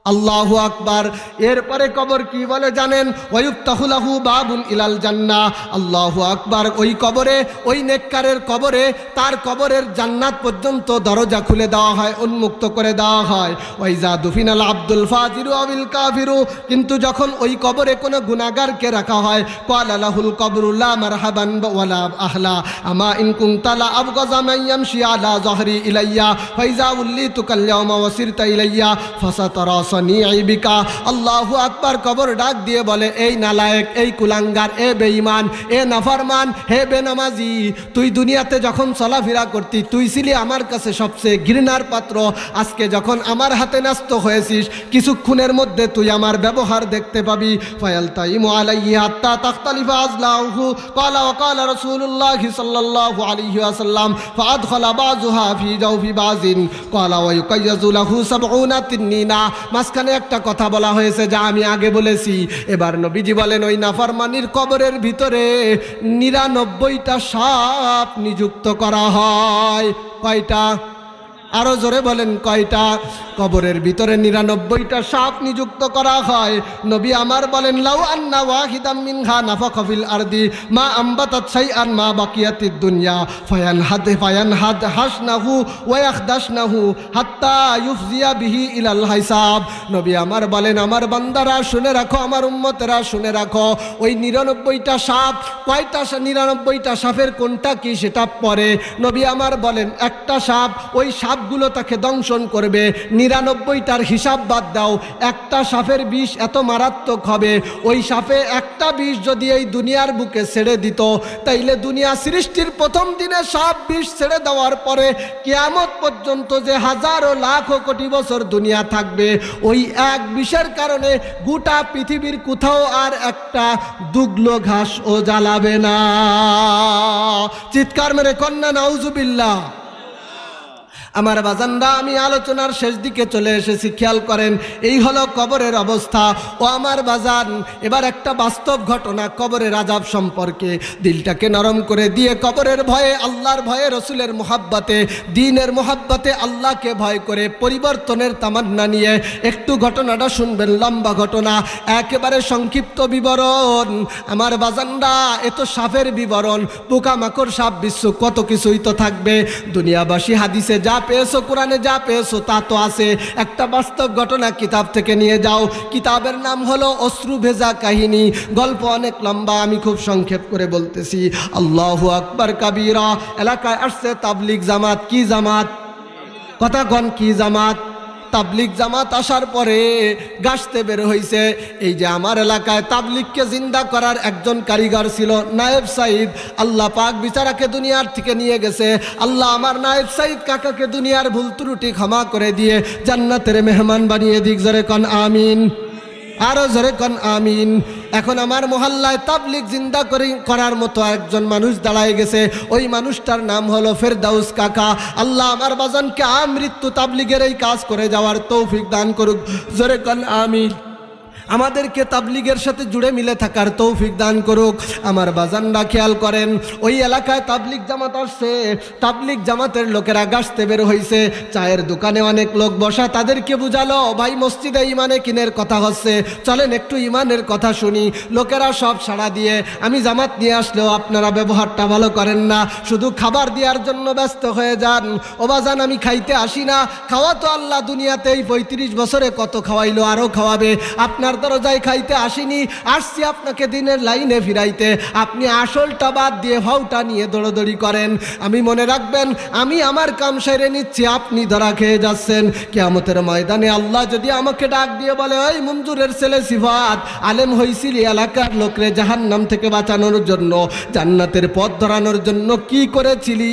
আল্লাহু আকবার। এরপরে কবর কি বলে জানেন, ওয়ায়ুফতাহু লাহু বাবুন ইলাল জান্নাহ। আল্লাহু আকবার। ওই কবরে, ওই নেককারের কবরে, তার কবরের জান্নাত পর্যন্ত দরজা খুলে দেওয়া হয়, উন্মুক্ত করে দেওয়া হয়। ওয়াইজা দুফিনাল আব্দুল ফাজিরু আবিল কাফিরু। কিন্তু যখন ওই কবরে কোনো গুনাহগারকে রাখা হয়, ক্বালা লাহুল কবরু লা মারহাবান ওয়ালা আহলা আমা ইন কুনতা লা আবগাযা মান ইয়ামশি আলা যহরি ইলাইয়া ফাইজা উল্লিতুকাল ইয়াউমা ওয়াসিরতা ইলাইয়া ফাসাতারাস। আল্লাহু আকবার। কবর ডাক দিয়ে বলে এই নালায়েক, এই কুলাঙ্গার, এ বেঈমান, এ নাফরমান, হে বেনামাজি, তুই দুনিয়াতে যখন চলাফেরা করতি তুই ছিলি আমার কাছে সবচেয়ে ঘৃণার পাত্র, আজকে যখন আমার হাতে ন্যস্ত হয়েছিস কিছুক্ষণের মধ্যে তুই আমার ব্যবহার দেখতে পাবি। ফায়ালতাইমু আলাইহি হাত্তা তাখতালিফা আযলাহু। ক্বালা ওয়া ক্বালা রাসূলুল্লাহ সাল্লাল্লাহু আলাইহি ওয়াসাল্লাম ফাআদখালা বাযুহা ফি জাওফি বাযিন। ক্বালা ওয়া ইউকাইয়াযু লাহু 70 তিন্নিনা। মাঝখানে একটা কথা বলা হয়েছে যা আমি আগে বলেছি। এবার নবীজি বলেন ওই নাফরমানির কবরের ভিতরে 99টা সাপ নিযুক্ত করা হয়। কয়টা? আরো জোরে বলেন কয়টা? কবরের ভিতরে 99টা সাপ নিযুক্ত করা হয়। নবী আমার বলেন লাউ আন্না ওয়াহিদাম মিনহা নাফাখা ফিল আরদি মা আমবাতাত শাইআন মা বাকিয়াতিদ দুনিয়া ফায়ানহাদ হাসনাহু ওয়া ইয়াখদাশনাহু হাত্তা ইউফজিয়া বিহি ইলাল হিসাব। নবী আমার বলেন আমার বান্দারা শুনে রাখো, আমার উম্মতেরা শুনে রাখো, ওই 99টা সাপ কয়টা? 99টা সাপের কোনটা কি সেটা পরে নবী আমার বলেন একটা সাপ, ওই সাপগুলো তাকে দংশন করবে। 99টার হিসাব বাদ দাও, একটা সাপের বিষ এত মারাত্মক হবে, ওই সাপে একটা বিষ যদি এই দুনিয়ার বুকে ছেড়ে দিত, তাইলে দুনিয়া সৃষ্টির প্রথম দিনে সাপ বিষ ছেড়ে দেওয়ার পরে কিয়ামত পর্যন্ত যে হাজারো লাখ কোটি বছর দুনিয়া থাকবে, ওই এক বিষের কারণে গোটা পৃথিবীর কোথাও আর একটা দুগলো ঘাস ও জ্বালাবে না। চিৎকার মেরে কন্যা নাউজুবিল্লাহ। আমার বাজানরা, আমি আলোচনার শেষ দিকে চলে এসেছি, খেয়াল করেন এই হলো কবরের অবস্থা। ও আমার বাজান, এবার একটা বাস্তব ঘটনা কবরের আযাব সম্পর্কে দিলটাকে নরম করে দিয়ে কবরের ভয়ে, আল্লাহর ভয়ে, রসুলের মোহাব্বতে, দ্বীনের মোহাব্বতে, আল্লাহকে ভয় করে পরিবর্তনের তামান্না নিয়ে একটু ঘটনাটা শুনবেন। লম্বা ঘটনা, একেবারে সংক্ষিপ্ত বিবরণ। আমার বাজানরা, এ তো সাপের বিবরণ, পোকামাকড়, সাপ, বিশ্ব, কত কিছুই তো থাকবে। দুনিয়াবাসী হাদিসে যা পেয়েছো, কোরআনে যা পেয়েছো তা তো আছে। একটা বাস্তব ঘটনা কিতাব থেকে নিয়ে যাও। কিতাবের নাম হলো অশ্রু ভেজা কাহিনী। গল্প অনেক লম্বা, আমি খুব সংক্ষেপ করে বলতেছি। আল্লাহু আকবার কাবীরা। এলাকায় আসছে তাবলিগ জামাত। কি জামাত? কথা কন, কি জামাত? তাবলিগ জামাত আসার পরে গাছতে বের হয়েছে। এই যে আমার এলাকায় তাবলিগকে জিন্দা করার একজন কারিগর ছিল, নায়েব সাইদ। আল্লাহ পাক বিচারাকে দুনিয়ার থেকে নিয়ে গেছে। আল্লাহ আমার নায়েব সাইদ কাকাকে দুনিয়ার ভুল ত্রুটি ক্ষমা করে দিয়ে জান্নাতের মেহমান বানিয়ে দিক। জোরে কন আমিন, আরো জোরে কন আমিন। এখন আমার মহল্লায় তাবলিগ জিন্দা করার মতো একজন মানুষ দাঁড়ায় গেছে। ওই মানুষটার নাম হলো ফেরদাউস কাকা। আল্লাহ আমার বাজানকে আমৃত্যু তাবলিগের এই কাজ করে যাওয়ার তৌফিক দান করুক। জোরে কন আমিন। আমাদেরকে তাবলিগের সাথে জুড়ে মিলে থাকার তৌফিক দান করুক। আমার বাজানরা খেয়াল করেন, ওই এলাকায় তাবলিগ জামাত আসছে। তাবলিগ জামাতের লোকেরা গাছতে বের হয়েছে। চায়ের দোকানে অনেক লোক বসা, তাদেরকে বুঝালো ভাই মসজিদে ইমানে কিনের কথা হচ্ছে, চলেন একটু ইমানের কথা শুনি। লোকেরা সব সাড়া দিয়ে, আমি জামাত নিয়ে আসলেও আপনারা ব্যবহারটা ভালো করেন না, শুধু খাবার দেওয়ার জন্য ব্যস্ত হয়ে যান। ও বাজান, আমি খাইতে আসি না, খাওয়া তো আল্লাহ দুনিয়াতে এই 35 বছরে কত খাওয়াইলো, আরও খাওয়াবে। আপনি আপনার দরজায় খাইতে আসিনি, আসছি আপনাকে দিনের লাইনে ফিরাইতে। আপনি আসলটা বাদ দিয়ে ভাউটা নিয়ে দৌড়দৌড়ি করেন। আমি মনে রাখবেন, আমি আমার কাম সেরে নিচ্ছি, আপনি ধরা খেয়ে যাচ্ছেন। কিয়ামতের ময়দানে আল্লাহ যদি আমাকে ডাক দিয়ে বলে, ওই মঞ্জুরের ছেলে সিফাত, আলেম হইছিলি এলাকার লোকরে জাহান্নাম থেকে বাঁচানোর জন্য, জান্নাতের পথ ধরানোর জন্য কি করেছিলি?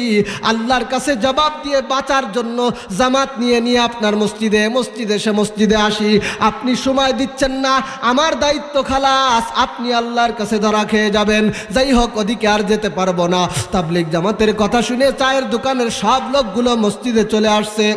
আল্লাহর কাছে জবাব দিয়ে বাঁচার জন্য জামাত নিয়ে নিয়ে আপনার মসজিদে আসি। আপনি সময় দিচ্ছেন না, আমার দায়িত্ব খালাস, আপনি আল্লাহর কাছে ধরা খেয়ে যাবেন। যাই হোক, ওদিকে আর যেতে পারবো না। তাবলীগ জামাতের কথা শুনে চায়ের দোকানের সব লোকগুলো মসজিদে চলে আসছে।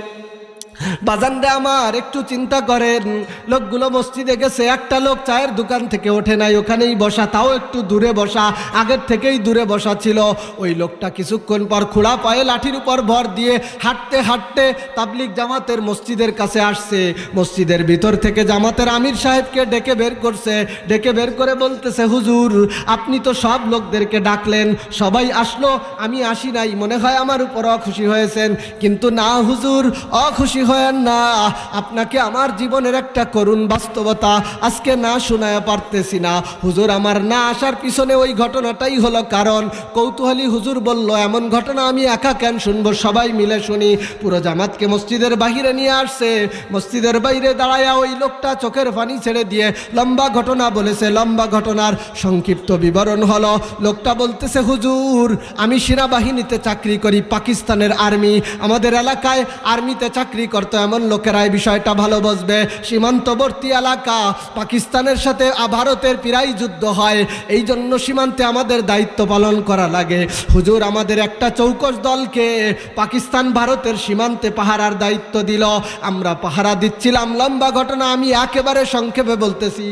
বাজানরে আমার, একটু চিন্তা করেন, লোকগুলো মসজিদে গেছে, একটা লোক চায়ের দোকান থেকে ওঠে নাই, ওখানেই বসা, তাও একটু দূরে বসা, আগের থেকেই দূরে বসা ছিল। ওই লোকটা কিছুক্ষণ পর খোঁড়া পায়ে লাঠির উপর ভর দিয়ে হাঁটতে হাঁটতে তাবলীগ জামাতের মসজিদের কাছে আসছে। মসজিদের ভিতর থেকে জামাতের আমির সাহেবকে ডেকে বের করছে, ডেকে বের করে বলতেছে, হুজুর আপনি তো সব লোকদেরকে ডাকলেন, সবাই আসলো, আমি আসি নাই, মনে হয় আমার উপর অখুশি হয়েছেন। কিন্তু না হুজুর, অখুশি হয় না, আপনাকে আমার জীবনের একটা করুণ বাস্তবতা আজকে না শোনায় পারতেছি না। হুজুর আমার না আসার পিছনে ওই ঘটনাটাই হলো কারণ। কৌতূহলী হুজুর বলল, এমন ঘটনা আমি একা কেন শুনবো, সবাই মিলে শুনি। পুরো জামাতকে মসজিদের বাহিরে নিয়ে আসছে। মসজিদের বাইরে দাঁড়ায়া ওই লোকটা চোখের পানি ছেড়ে দিয়ে লম্বা ঘটনা বলেছে। লম্বা ঘটনার সংক্ষিপ্ত বিবরণ হলো, লোকটা বলতেছে, হুজুর আমি সেনাবাহিনীতে চাকরি করি, পাকিস্তানের আর্মি, আমাদের এলাকায় আর্মিতে চাকরি করতো এমন লোকেরা এই বিষয়টা ভালো বুঝবে। সীমান্তবর্তী এলাকা, পাকিস্তানের সাথে ভারতের প্রায় যুদ্ধ হয়, এই জন্য সীমান্তে আমাদের দায়িত্ব পালন করা লাগে। হুজুর আমাদের একটা চৌকস দলকে পাকিস্তান ভারতের সীমান্তে পাহারার দায়িত্ব দিল, আমরা পাহারা দিচ্ছিলাম। লম্বা ঘটনা আমি একেবারে সংক্ষেপে বলতেছি।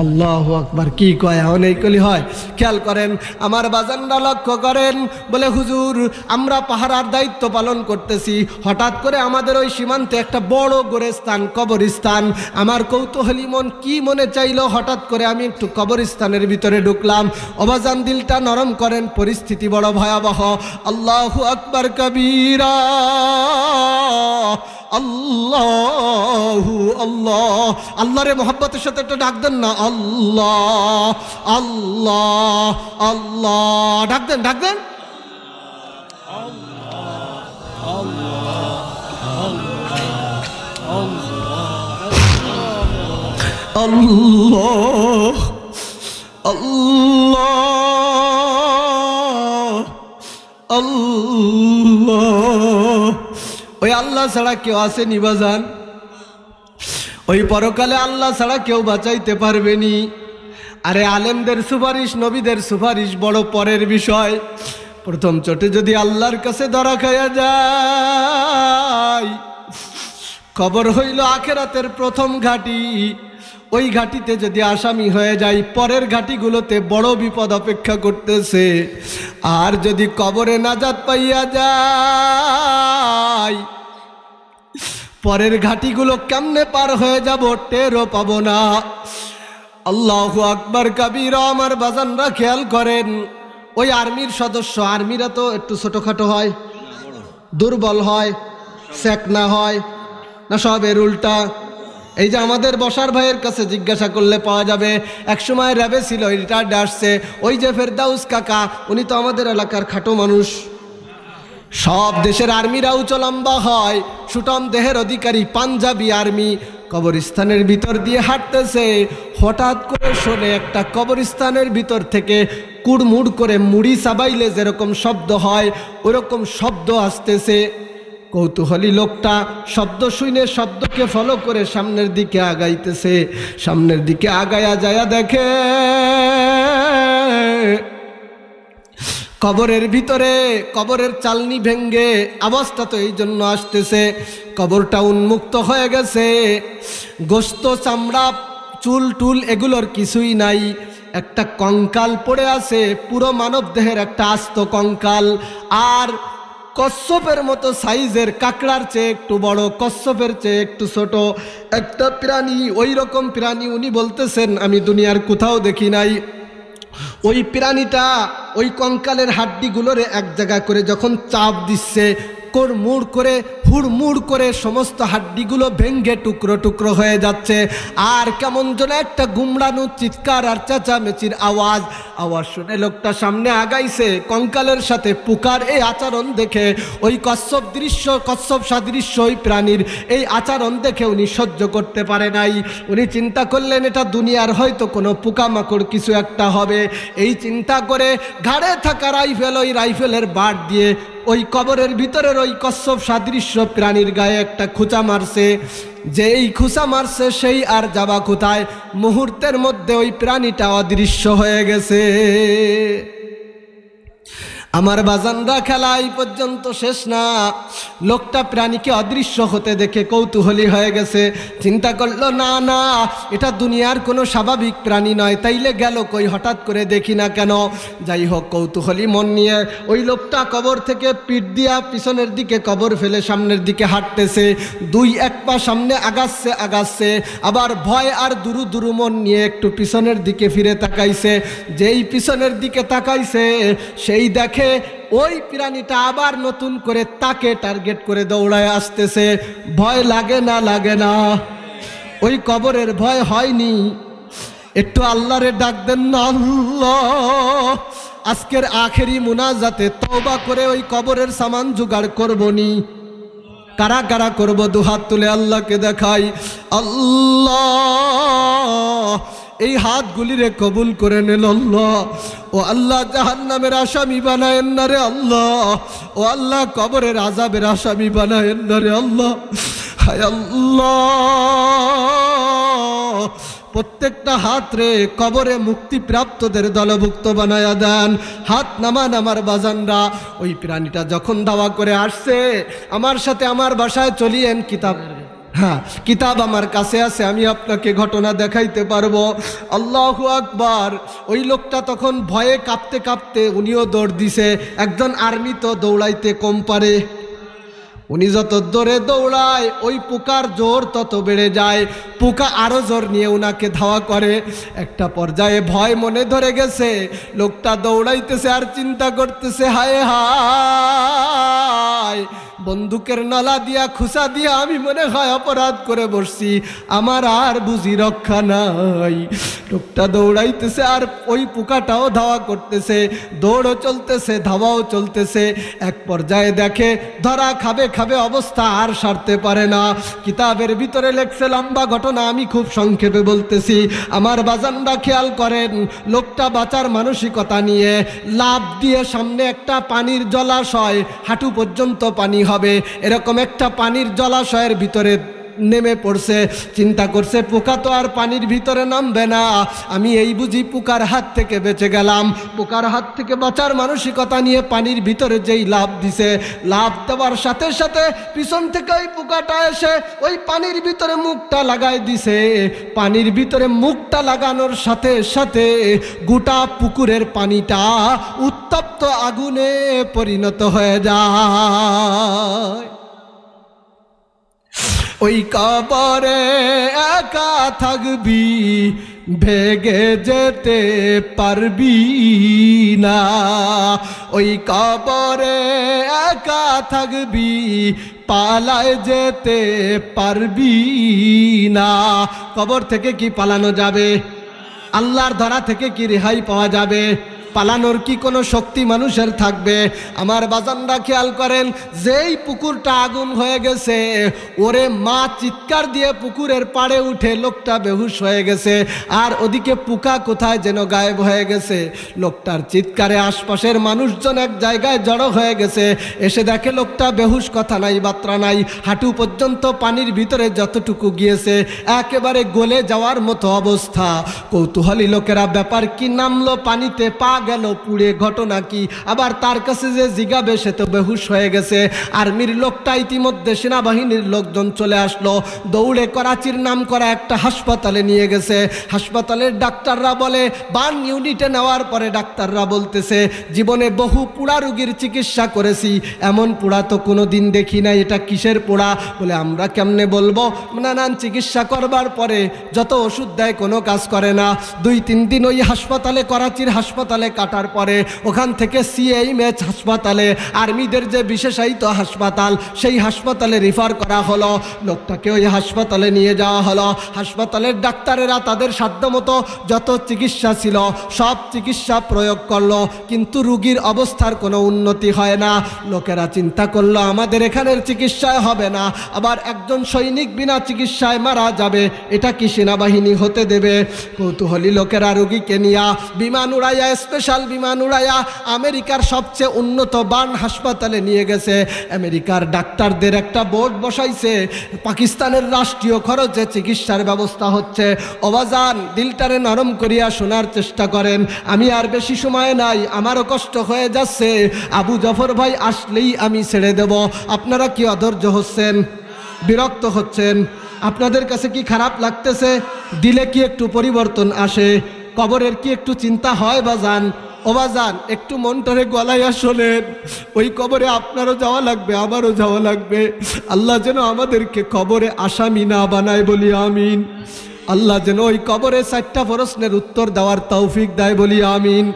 আল্লাহু আকবার, কি কয় অনেকগুলি হয়, খেয়াল করেন আমার বাজানরা, লক্ষ্য করেন। বলে, হুজুর আমরা পাহারার দায়িত্ব পালন করতেছি, হঠাৎ করে আমাদের ওই সীমান্তে একটা বড় গোরস্থান, কবরস্থান। আমার কৌতূহলী মন কি মনে চাইলো, হঠাৎ করে আমি একটু কবরস্থানের ভিতরে ঢুকলাম। অবাজান দিলটা নরম করেন, পরিস্থিতি বড় ভয়াবহ। আল্লাহু আকবার কবীরা, আল্লাহু আল্লাহ, আল্লাহরে মোহাব্বতের সাথে একটা ডাক দেন না, আল্লাহ আল্লাহ আল্লাহ, ডাক দেন, ডাক দেন। আল্লাহ আল্লাহ আল্লাহ। ওই আল্লাহ ছাড়া কেউ আসেনি বাজান, ওই পরকালে আল্লাহ ছাড়া কেউ বাঁচাইতে পারবেনি। আরে আলেমদের সুপারিশ, নবীদের সুপারিশ বড় পরের বিষয়। প্রথম চোটে যদি আল্লাহর কাছে ধরা খাইয়া যায়, কবর হইল আখেরাতের প্রথম ঘাটি। ওই ঘাটিতে যদি আসামি হয়ে যায়, পরের ঘাটিগুলোতে বড় বিপদ অপেক্ষা করতেছে। আর যদি কবরে নাজাত পাইয়া যায়, পরের ঘাটিগুলো কেমনে পার হয়ে যাব টেরও পাবো না। আল্লাহু আকবার কাবীরা। আমার বাজানরা খেয়াল করেন, ওই আর্মির সদস্য, আর্মিরা তো একটু ছোটখাটো হয়, দুর্বল হয়, সেকনা হয় না, সবের উল্টা। এই যে আমাদের বসার ভাইয়ের কাছে জিজ্ঞাসা করলে পাওয়া যাবে, একসময় র্যাবে ছিল, রিটায়ার্ড আসছে। ওই যে ফেরদাউস কাকা, উনি তো আমাদের এলাকার খাটো মানুষ। সব দেশের আর্মিরা উঁচু লম্বা হয়, সুটম দেহের অধিকারী, পাঞ্জাবি আর্মি। কবরস্থানের ভিতর দিয়ে হাঁটতেছে, হঠাৎ করে শোনে একটা কবরস্থানের ভিতর থেকে কুড়মুড় করে মুড়ি চাবাইলে যেরকম শব্দ হয়, ওরকম শব্দ আসতেছে। কৌতূহলী লোকটা শব্দ শুনে শব্দকে ফলো করে সামনের দিকে আগাইতেছে। সামনের দিকে আগায়া যায়া দেখে কবরের ভিতরে, কবরের চালনি ভেঙ্গে, আওয়াজটা তো এই জন্য আসতেছে, কবরটা উন্মুক্ত হয়ে গেছে। গোস্ত, চামড়া, চুল টুল এগুলোর কিছুই নাই, একটা কঙ্কাল পড়ে আছে, পুরো মানব দেহের একটা আস্ত কঙ্কাল। আর কচ্ছপের মতো সাইজের, কাকড়ার চেয়ে একটু বড়, কচ্ছপের চেয়ে একটু ছোট একটা প্রাণী। ওই রকম প্রাণী উনি বলতেছেন আমি দুনিয়ার কোথাও দেখি নাই। ওই প্রাণীটা ওই কঙ্কালের হাড্ডিগুলোরে এক জায়গা করে যখন চাপ দিচ্ছে, কোড়মুড় করে হুড়মুড় করে সমস্ত হাড্ডিগুলো ভেঙ্গে টুকরো টুকরো হয়ে যাচ্ছে। আর কেমন যেন একটা গুমড়ানো চিৎকার আর চেঁচামেচির আওয়াজ শুনে লোকটা সামনে আগাইছে। কঙ্কালের সাথে পোকার এই আচরণ দেখে, ওই কচ্ছপ সাদৃশ্য ওই প্রাণীর এই আচরণ দেখে উনি সহ্য করতে পারে নাই। উনি চিন্তা করলেন এটা দুনিয়ার হয়তো কোনো পোকামাকড় কিছু একটা হবে। এই চিন্তা করে ঘাড়ে থাকা রাইফেল, ওই রাইফেলের বাট দিয়ে ওই কবরের ভিতরের ওই কচ্ছপ সাদৃশ্য প্রাণীর গায়ে একটা খুঁচা মারছে। যেই খুঁচা মারছে সেই আর যাবা কোথায়, মুহূর্তের মধ্যে ওই প্রাণীটা অদৃশ্য হয়ে গেছে। আমার বাজানরা, খেলা এই পর্যন্ত শেষ না। লোকটা প্রাণীকে অদৃশ্য হতে দেখে কৌতূহলী হয়ে গেছে। চিন্তা করলো না না, এটা দুনিয়ার কোনো স্বাভাবিক প্রাণী নয়, তাইলে গেল কই, হঠাৎ করে দেখি না কেন। যাই হোক, কৌতূহলী মন নিয়ে ওই লোকটা কবর থেকে পিঠ দিয়া পিছনের দিকে কবর ফেলে সামনের দিকে হাঁটতেছে। দুই এক পা সামনে আগাচ্ছে, আবার ভয় আর দুরু দুরু মন নিয়ে একটু পিছনের দিকে ফিরে তাকাইছে। যেই পিছনের দিকে তাকাইছে সেই দেখে ওই প্রাণীটা আবার নতুন করে তাকে টার্গেট করে দৌড়ায় আসতেছে। ভয় লাগে না? ওই কবরের ভয় হয়নি? একটু আল্লাহরে ডাক দেন না, আল্লাহ আজকের আখেরি মুনাজাতে তওবা করে ওই কবরের সামান জোগাড় করবনি। কারা কারা করবো? দুহাত তুলে আল্লাহকে দেখাই। আল্লাহ এই হাতগুলিরে কবুল করে নেন আল্লাহ। ও আল্লাহ, জাহান্নামের আসামি বানায়েন না রে আল্লাহ। ও আল্লাহ, কবরের আযাবের আসামি বানায়েন না রে আল্লাহ। হায় আল্লাহ, প্রত্যেকটা হাত রে কবরে মুক্তিপ্রাপ্তদের দলভুক্ত বানায়া দেন। হাত নামান আমার বাজানরা। ওই প্রাণীটা যখন দাওয়া করে আসছে, আমার সাথে আমার বাসায় চলিয়েন, কিতাব আমার কাছে আছে, আমি আপনাকে ঘটনা দেখাইতে পারবো। আল্লাহু আকবার। ওই লোকটা তখন ভয়ে কাঁপতে কাঁপতে উনিও দৌড় দিছে। একজন আর্মি তো দৌড়াইতে কম পারে। উনি যত দৌড়ে দৌড়ায় ওই পোকার জোর তত বেড়ে যায়। পোকা আরো জোর নিয়ে উনাকে ধাওয়া করে। একটা পর্যায়ে ভয় মনে ধরে গেছে। লোকটা দৌড়াইতেছে আর চিন্তা করতেছে, হায় হায়, বন্দুকের নালা দিয়া খুসা দিয়া আমি মনে হয় অপরাধ করে বসছি, আমার আর বুঝি রক্ষা নাই। লোকটা দৌড়াইতেছে আর ওই পোকাটাও ধাওয়া করতেছে। দৌড়ও চলতেছে, ধাওয়াও চলতেছে। এক পর্যায়ে দেখে ধরা খাবে খাবে অবস্থা, আর সারতে পারে না। কিতাবের ভিতরে লেখছে লম্বা ঘটনা, আমি খুব সংক্ষেপে বলতেছি। আমার বাজানরা খেয়াল করেন, লোকটা বাঁচার মানসিকতা নিয়ে লাফ দিয়ে সামনে একটা পানির জলাশয়, হাঁটু পর্যন্ত পানি হবে এরকম একটা পানির জলাশয়ের ভিতরে নেমে পড়ছে। চিন্তা করছে পোকা তো আর পানির ভিতরে নামবে না, আমি এই বুঝি পোকার হাত থেকে বেঁচে গেলাম। পোকার হাত থেকে বাঁচার মানসিকতা নিয়ে পানির ভিতরে যেই লাফ দিছে, লাফ দেওয়ার সাথে সাথে পিছন থেকে ওই পোকাটা এসে ওই পানির ভিতরে মুখটা লাগাই দিছে। পানির ভিতরে মুখটা লাগানোর সাথে সাথে গোটা পুকুরের পানিটা উত্তপ্ত আগুনে পরিণত হয়ে যায়। ওই কবরে একা থাকবি, ভেগে যেতে পারবি না। ওই কবরে একা থাকবি, পালায় যেতে পারবি না। কবর থেকে কি পালানো যাবে? আল্লাহর ধরা থেকে কি রেহাই পাওয়া যাবে? পালানোর কি কোনো শক্তি মানুষের থাকবে? আমার বাজানরা খেয়াল করেন, যেই পুকুরটা আগুন হয়ে গেছে, ওরে মা চিৎকার দিয়ে পুকুরের পাড়ে উঠে লোকটা বেহুশ হয়ে গেছে। আর ওদিকে পোকা কোথায় যেন গায়েব হয়ে গেছে। লোকটার চিৎকারে আশপাশের মানুষজন এক জায়গায় জড়ো হয়ে গেছে। এসে দেখে লোকটা বেহুশ, কথা নাই বার্তা নাই, হাঁটু পর্যন্ত পানির ভিতরে যতটুকু গিয়েছে একেবারে গলে যাওয়ার মতো অবস্থা। কৌতূহলী লোকেরা ব্যাপার কি, নামলো পানিতে, পা গেল পুড়ে, ঘটনা কি? আবার তার কাছে যে জিগাবে সে তো বেহুশ হয়ে গেছে। আর্মির লোকটা ইতিমধ্যে সেনাবাহিনীর লোকজন চলে আসলো, দৌড়ে করাচির নাম করা একটা হাসপাতালে নিয়ে গেছে। হাসপাতালের ডাক্তাররা বলে, বার্ন ইউনিটে নেওয়ার পরে ডাক্তাররা বলতেছে, জীবনে বহু পোড়া রোগীর চিকিৎসা করেছি, এমন পোড়া তো কোনো দিন দেখি নাই, এটা কিসের পোড়া? বলে আমরা কেমনে বলবো, নানান চিকিৎসা করবার পরে যত ওষুধ দেয় কোনো কাজ করে না। 2-3 দিন ওই হাসপাতালে, করাচির হাসপাতালে কাটার পরে ওখান থেকে সিএইচএমএইচ হাসপাতালে, আর্মিদের যে বিশেষায়িত হাসপাতাল, সেই হাসপাতালে রেফার করা হলো। লোকটাকে ওই হাসপাতালে নিয়ে যাওয়া হলো। হাসপাতালের ডাক্তারেরা তাদের সাধ্যমতো যত চিকিৎসা ছিল সব চিকিৎসা প্রয়োগ করলো, কিন্তু রুগীর অবস্থার কোনো উন্নতি হয় না। লোকেরা চিন্তা করলো আমাদের এখানের চিকিৎসায় হবে না, আবার একজন সৈনিক বিনা চিকিৎসায় মারা যাবে, এটা কি সেনাবাহিনী হতে দেবে? কৌতূহলী লোকেরা রুগীকে নিয়ে বিমান উড়াইয়া, স্পেশাল বিমান উড়াইয়া আমেরিকার সবচেয়ে উন্নত বার্ন হাসপাতালে নিয়ে গেছে। আমেরিকার ডাক্তারদের একটা বোর্ড বসাইছে, পাকিস্তানের রাষ্ট্রীয় খরচে চিকিৎসার ব্যবস্থা হচ্ছে। অবাজান দিলটারে নরম করিয়া শোনার চেষ্টা করেন। আমি আর বেশি সময় নাই, আমারও কষ্ট হয়ে যাচ্ছে। আবু জাফর ভাই আসলেই আমি ছেড়ে দেব। আপনারা কি অধৈর্য হচ্ছেন, বিরক্ত হচ্ছেন? আপনাদের কাছে কি খারাপ লাগতেছে? দিলে কি একটু পরিবর্তন আসে? কবরের কি একটু চিন্তা হয় বাজান? ওবাজান একটু মনটারে গলাইয়া শোনেন, ওই কবরে আপনারও যাওয়া লাগবে, আমারও যাওয়া লাগবে। আল্লাহ যেন আমাদেরকে কবরে আসামি না বানায়, বলি আমিন। আল্লাহ যেন ওই কবরে 4টা প্রশ্নের উত্তর দেওয়ার তৌফিক দেয়, বলি আমিন।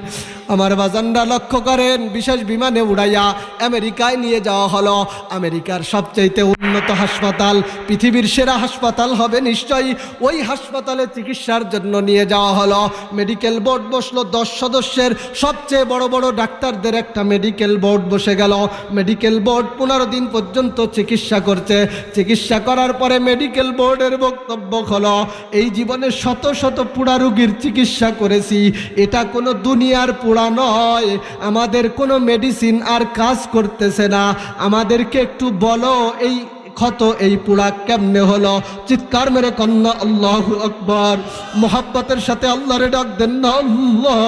আমার বাজানরা লক্ষ্য করেন, বিশেষ বিমানে উড়াইয়া আমেরিকায় নিয়ে যাওয়া হলো। আমেরিকার সবচাইতে উন্নত হাসপাতাল, পৃথিবীর সেরা হাসপাতাল হবে নিশ্চয়ই, ওই হাসপাতালে চিকিৎসার জন্য নিয়ে যাওয়া হলো। মেডিকেল বোর্ড বসলো, 10 সদস্যের সবচেয়ে বড় বড় ডাক্তারদের একটা মেডিকেল বোর্ড বসে গেল। মেডিকেল বোর্ড 15 দিন পর্যন্ত চিকিৎসা করছে। চিকিৎসা করার পরে মেডিকেল বোর্ডের বক্তব্য হলো, এই জীবনে শত শত পুরা রোগীর চিকিৎসা করেছি, এটা কোনো দুনিয়ার পুরা নয়, আমাদের কোনো মেডিসিন আর কাজ করতেছে না, আমাদেরকে একটু বলো এই ক্ষত, এই পুরা কেমনে হলো? চিৎকার মেরে কন্যা আল্লাহু আকবার। মোহাব্বতের সাথে আল্লাহরে ডাক দেন না আল্লাহ,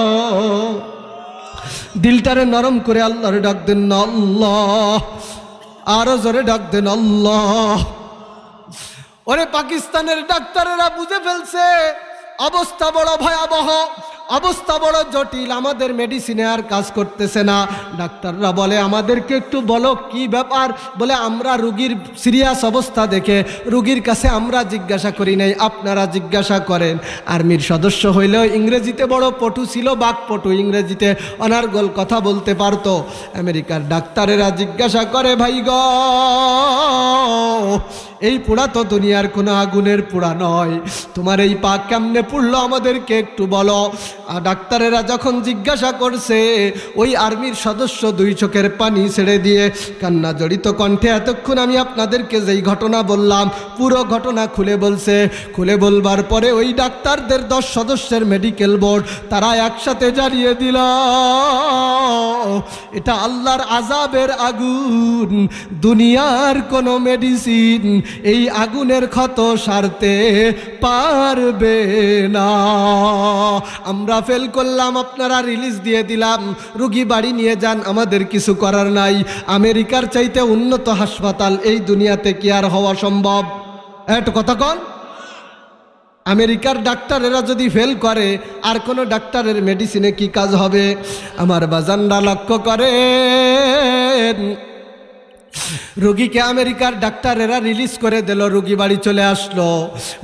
দিলটারে নরম করে আল্লাহরে ডাক দেন না আল্লাহ, আরো জোরে ডাক দেন আল্লাহ। ওরে পাকিস্তানের ডাক্তারেরা বুঝে ফেলছে অবস্থা বড় ভয়াবহ, অবস্থা বড় জটিল, আমাদের মেডিসিনে আর কাজ করতেছে না। ডাক্তাররা বলে আমাদেরকে একটু বলো কি ব্যাপার? বলে আমরা রুগীর সিরিয়াস অবস্থা দেখে রুগীর কাছে আমরা জিজ্ঞাসা করি নাই, আপনারা জিজ্ঞাসা করেন। আর্মির সদস্য হইলেও ইংরেজিতে বড় পটু ছিল, বাকপটু, ইংরেজিতে অনার্গল কথা বলতে পারতো। আমেরিকার ডাক্তারেরা জিজ্ঞাসা করে, ভাই গ এই পোড়া তো দুনিয়ার কোনো আগুনের পোড়া নয়, তোমার এই পা কেমনে পুড়লো আমাদেরকে একটু বলো। আর ডাক্তারেরা যখন জিজ্ঞাসা করছে, ওই আর্মির সদস্য 2 চোখের পানি ছেড়ে দিয়ে কান্না জড়িত কণ্ঠে এতক্ষণ আমি আপনাদেরকে যেই ঘটনা বললাম পুরো ঘটনা খুলে বলছে। খুলে বলবার পরে ওই ডাক্তারদের 10 সদস্যের মেডিকেল বোর্ড তারা একসাথে জ্বালিয়ে দিল, এটা আল্লাহর আযাবের আগুন, দুনিয়ার কোনো মেডিসিন এই আগুনের ক্ষত সারতে পারবে না। আমরা ফেল করলাম, আপনারা রিলিজ দিয়ে দিলাম, রুগী বাড়ি নিয়ে যান, আমাদের কিছু করার নাই। আমেরিকার চাইতে উন্নত হাসপাতাল এই দুনিয়াতে কি আর হওয়া সম্ভব? একটা কথা কন, আমেরিকার ডাক্তারেরা যদি ফেল করে আর কোনো ডাক্তারের মেডিসিনে কি কাজ হবে? আমার বাজানরা লক্ষ্য করেন, রোগীকে আমেরিকার ডাক্তারেরা রিলিজ করে দিল, রোগী বাড়ি চলে আসলো।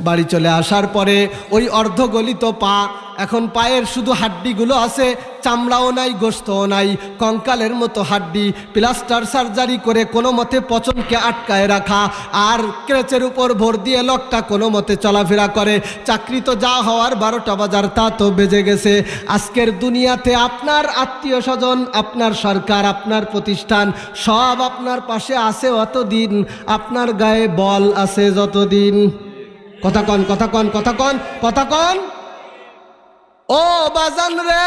বাড়ি চলে আসার পরে ওই অর্ধগলিত পা, এখন পায়ের শুধু হাড্ডিগুলো আছে, চামড়াও নাই, গোশতও নাই, কঙ্কালের মতো হাড্ডি, প্লাস্টার সার্জারি করে কোনো মতে পচনকে আটকায় রাখা, আর ক্রেচের উপর ভর দিয়ে লোকটা কোনো মতে চলাফেরা করে। চাকরি তো যা হওয়ার 12টা বাজার তা তো বেজে গেছে। আজকের দুনিয়াতে আপনার আত্মীয় স্বজন, আপনার সরকার, আপনার প্রতিষ্ঠান সব আপনার পাশে আছে অতদিন, আপনার গায়ে বল আছে যতদিন। কথা কন, কথা কন, কথা কন, কথা কন। ও বাজান রে,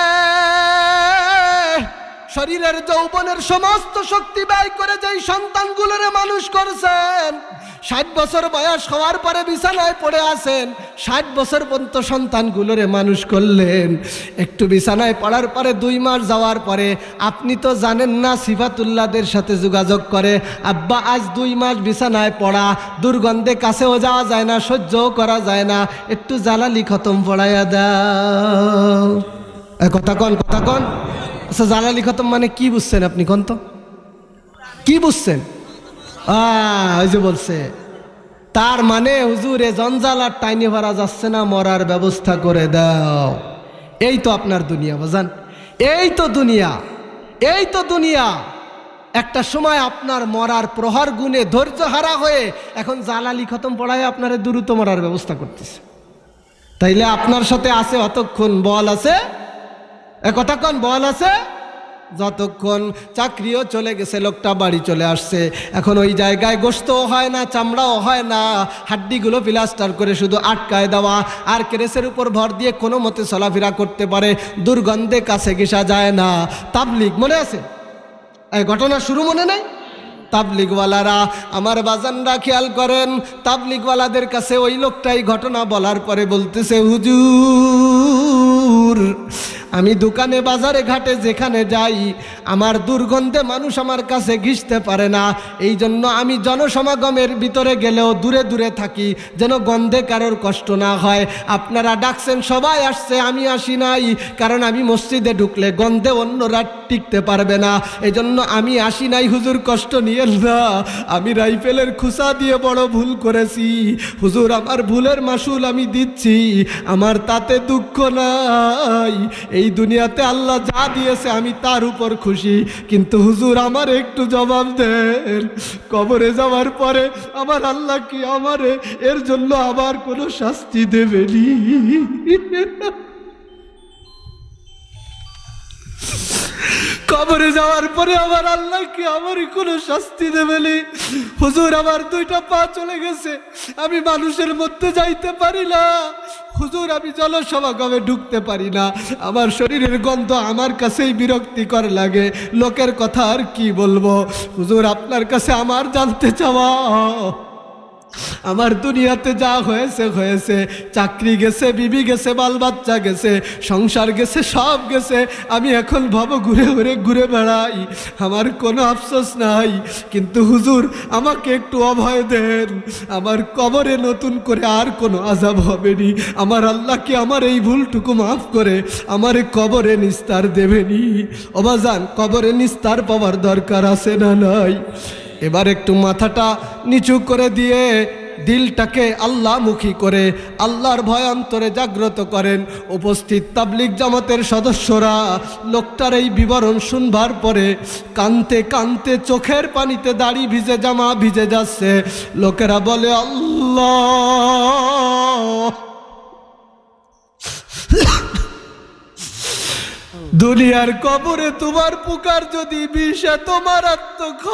শরীরের যৌবনের সমস্ত শক্তি ব্যয় করে যেই সন্তানগুলোরে মানুষ করছেন, 60 বছর বয়স হওয়ার পরে বিছানায় পড়ে আছেন, 60 বছর পর্যন্ত সন্তানগুলোরে মানুষ করলেন। একটু বিছানায় পড়ার পরে 2 মাস যাওয়ার পরে আপনি তো জানেন না, সিফাতুল্লাহদের সাথে যোগাযোগ করে, আব্বা আজ 2 মাস বিছানায় পড়া, দুর্গন্ধে কাছেও যাওয়া যায় না, সহ্যও করা যায় না, একটু জালালি খতম পড়াইয়া দাও। কথা কন, কথা কন। আচ্ছা, জালালি খতম মানে কি বুঝছেন আপনি? কোন তো কি বুঝছেন? ওই যে বলছে, তার মানে হুজুরে জঞ্জালার টাইনে ভরা যাচ্ছে না, মরার ব্যবস্থা করে দাও। এই তো আপনার দুনিয়া বাজান। এই তো দুনিয়া, এই তো দুনিয়া। একটা সময় আপনার মরার প্রহর গুণে ধৈর্য হারা হয়ে এখন জালালি খতম পড়ায় আপনারা দ্রুত মরার ব্যবস্থা করতেছে। তাইলে আপনার সাথে আছে অতক্ষণ বল আছে, কথা কোন বল আছে, যতক্ষণ চাকরিও চলে গেছে, লোকটা বাড়ি চলে আসছে, এখন ওই জায়গায় গোশতও হয় না, চামড়াও হয় না, হাড্ডিগুলো প্লাস্টার করে শুধু আটকায় দেওয়া, আর কেরেসের উপর ভর দিয়ে কোনো মতে চলাফেরা করতে পারে, দুর্গন্ধে কাছে ঘেঁষা যায় না। তাবলিগ মনে আছে? এই ঘটনা শুরু মনে নেই? তাবলিগওয়ালারা, আমার বাজানরা খেয়াল করেন, তাবলিগওয়ালাদের কাছে ওই লোকটাই ঘটনা বলার পরে বলতেছে, হুজুর আমি দোকানে বাজারে ঘাটে যেখানে যাই আমার দুর্গন্ধে মানুষ আমার কাছে ঘিসতে পারে না, এই জন্য আমি জনসমাগমের ভিতরে গেলেও দূরে দূরে থাকি যেন গন্ধে কারোর কষ্ট না হয়। আপনারা ডাকছেন, সবাই আসছে, আমি আসি নাই, কারণ আমি মসজিদে ঢুকলে গন্ধে অন্যরা টিকতে পারবে না, এই জন্য আমি আসি নাই। হুজুর কষ্ট নিয়েন না, আমি রাইফেলের খুসা দিয়ে বড় ভুল করেছি, হুজুর আমার ভুলের মাসুল আমি দিচ্ছি, আমার তাতে দুঃখ নাই, এই দুনিয়াতে আল্লাহ যা দিয়েছে আমি তার উপর খুশি, কিন্তু হুজুর আমার একটু জবাব দেন, কবরে যাওয়ার পরে আমার আল্লাহ কি আমারে এর জন্য আবার কোনো শাস্তি দেবেনি? কবরে যাওয়ার পরে আমার আল্লাহ কি আমার কোনো শাস্তি দেবেনি? হুজুর আমার দুইটা পা চলে গেছে, আমি মানুষের মধ্যে যাইতে পারি না, হুজুর আমি জনসমাগমে ঢুকতে পারি না, আমার শরীরের গন্ধ আমার কাছেই বিরক্তিকর লাগে, লোকের কথা আর কি বলবো? হুজুর আপনার কাছে আমার জানতে চাওয়া, আমার দুনিয়াতে যা হয়েছে হয়েছে, চাকরি গেছে, বিবি গেছে, বাল বাচ্চা গেছে, সংসার গেছে, সব গেছে, আমি এখন ভব ঘুরে ঘুরে ঘুরে বেড়াই, আমার কোনো আফসোস নাই, কিন্তু হুজুর আমাকে একটু অভয় দেন, আমার কবরে নতুন করে আর কোনো আযাব হবে নি, আমার আল্লাহ কি আমার এই ভুলটুকু মাফ করে আমারে কবরে নিস্তার দেবেনি? ওবাজান, কবরে নিস্তার পাওয়ার দরকার আছে না নাই? এবার একটু মাথাটা নিচু করে দিয়ে দিলটাকে আল্লাহমুখী করে আল্লাহর ভয় অন্তরে জাগ্রত করেন। উপস্থিত তাবলিগ জামাতের সদস্যরা লোকটার এই বিবরণ শুনবার পরে কানতে কানতে চোখের পানিতে দাড়ি ভিজে, জামা ভিজে যাচ্ছে। লোকেরা বলে, আল্লাহ, দুনিয়ার কবরে তোমার পুকার যদি বিষে তোমার আত্মখায়,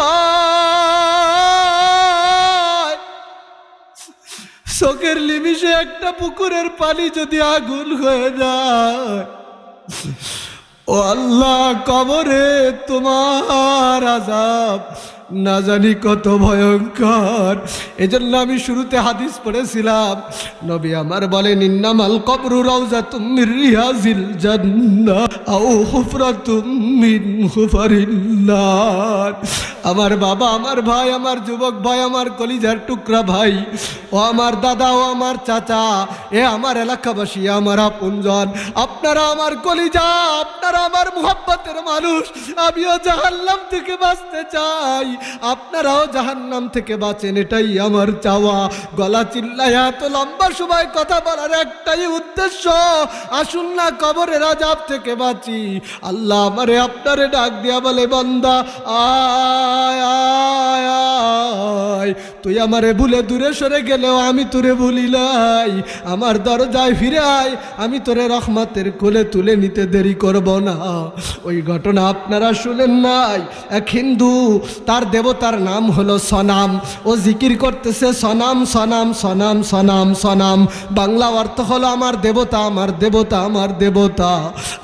চোখের নিমিষে একটা পুকুরের পানি যদি আগুন হয়ে যায়, ও আল্লাহ কবরে তোমার আযাব না জানি কত ভয়ঙ্কর। এজন্য আমি শুরুতে হাদিস পড়েছিলাম, নবী আমার বলেন, ইন্নামাল কবরু রাউযাতুম মির রিয়াজিল জান্নাহ আও হুফরাতুম মিন হুফারিন নার। আমার বাবা, আমার ভাই, আমার যুবক ভাই, আমার কলিজার টুকরা ভাই, ও আমার দাদা, ও আমার চাচা, এ আমার এলাকাবাসী, আমার আপনজন, আপনারা আমার কলিজা, আপনারা আমার মুহাব্বতের মানুষ, আমিও জাহান্নাম থেকে বাঁচতে চাই, আপনারাও জাহান্নাম থেকে বাঁচেন, এটাই আমার চাওয়া। গলা চিল্লায়া এত লম্বা সময় কথা বলার একটাই উদ্দেশ্য, আসুন না কবরের আযাব থেকে বাঁচি। আল্লাহ আমারে আপনারে ডাক দিয়া বলে, বান্দা আয় আয় আয়, তুই আমারে ভুলে দূরে সরে গেলেও আমি তোরে ভুলি নাই, আমার দরজায় ফিরে আয়, আমি তোরে রহমতের কোলে তুলে নিতে দেরি করব না। ওই ঘটনা আপনারা শুনেন নাই? এক হিন্দু, তার দেবতার নাম হলো সনাম, ও জিকির করতেছে সনাম সনাম সনাম সনাম সনাম, বাংলা অর্থ হলো আমার দেবতা, আমার দেবতা, আমার দেবতা।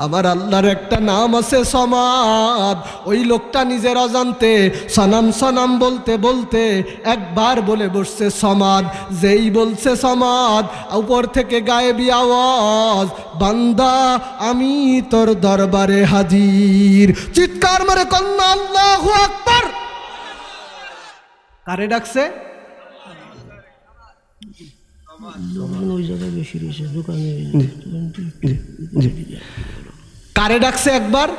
আমার আল্লাহর একটা নাম আছে সমাদ। ওই লোকটা নিজের অজান্তে সনাম সনাম বলতে বলতে একবার বলে বসছে সমাদ। যেই বলছে সমাদ, উপর থেকে গায়েবী আওয়াজ, বান্দা আমি তোর দরবারে হাজির। চিৎকার মারে কন্যা আল্লাহু আকবার। কারে ডাকছে? কারে ডাকছে একবার?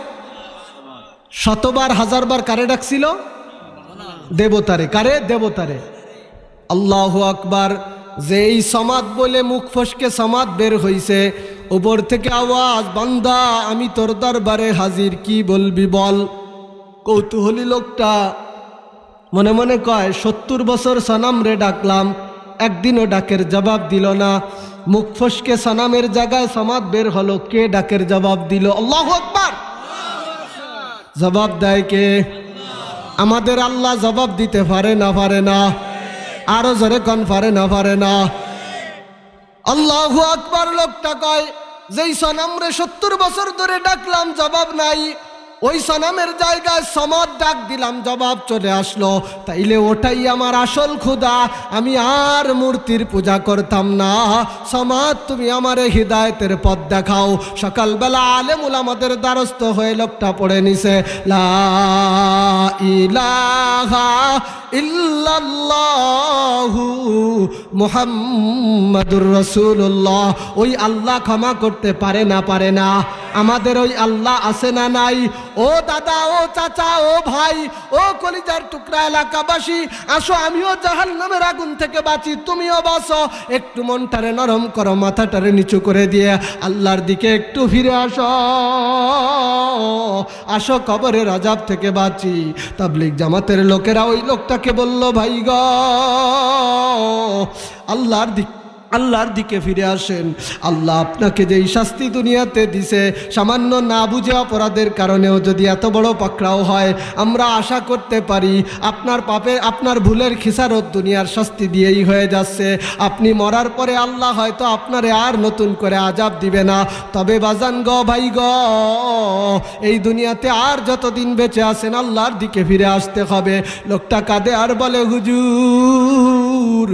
শতবার হাজারবার কারে ডাকছিল? দেবতারে। কারে? দেবতারে। আল্লাহু আকবার। যে এই সমাদ বলে মুখ ফসকে সমাদ বের হইছে, উপর থেকে আওয়াজ, বান্দা আমি তোর দরবারে হাজির, কি বলবি বল। কৌতূহলী লোকটা মনে মনে কয় 70 বছর সনাম রে ডাকলাম, একদিনও ডাকের জবাব দিল না। মুখ ফসকে সনামের জায়গায় সমাদ বের হলো, কে ডাকের জবাব দিল? আল্লাহু আকবার। জবাব দেয় কে? আমাদের আল্লাহ জবাব দিতে পারে না পারে না? আরো জোরে কোন পারে না পারে না? আল্লাহু আকবার। লোকটা কয়, যেই সনাম রে 70 বছর ধরে ডাকলাম জবাব নাই, ওই সনামের জায়গায় সমাদ ডাক দিলাম, জবাব চলে আসলো। তাইলে ওটাই আমার আসল খোদা, আমি আর মূর্তির পূজা করতাম না। সমাদ তুমি আমারে হিদায়তের পথ দেখাও। সকালবেলা আলেম উলামাদের দ্বারস্থ হয়ে লোকটা পড়ে নিছে, লা ইলাহা ইল্লাল্লাহু মুহাম্মাদুর রাসূলুল্লাহ। ওই আল্লাহ ক্ষমা করতে পারে না পারে না? আমাদের ওই আল্লাহ আছে না নাই? ও দাদা, ও চাচা, ও ভাই, ও কলিজার টুকরা এলাকাবাসী, আসো আমিও জাহান্নামের আগুন থেকে বাঁচি, তুমিও বাঁচো। একটু মনটারে নরম করো, মাথাটারে নিচু করে দিয়ে আল্লাহর দিকে একটু ফিরে আসো। আসো কবরের আযাব থেকে বাঁচি। তাবলীগ জামাতের লোকেরা ওই লোকটাকে বলল, ভাই গো, আল্লাহর দিকে ফিরে আসেন। আল্লাহ আপনাকে যেই শাস্তি দুনিয়াতে দিছে, সামান্য না বুঝে অপরাধের কারণেও যদি এত বড় পাকড়াও হয়, আমরা আশা করতে পারি আপনার পাপের, আপনার ভুলের খিসারত দুনিয়ার শাস্তি দিয়েই হয়ে যাচ্ছে। আপনি মরার পরে আল্লাহ হয়তো আপনারে আর নতুন করে আযাব দিবে না। তবে বাজান গো, ভাই গো, এই দুনিয়াতে আর যতদিন বেঁচে আছেন আল্লাহর দিকে ফিরে আসতে হবে। লোকটা কাঁদে আর বলে, হুজুর,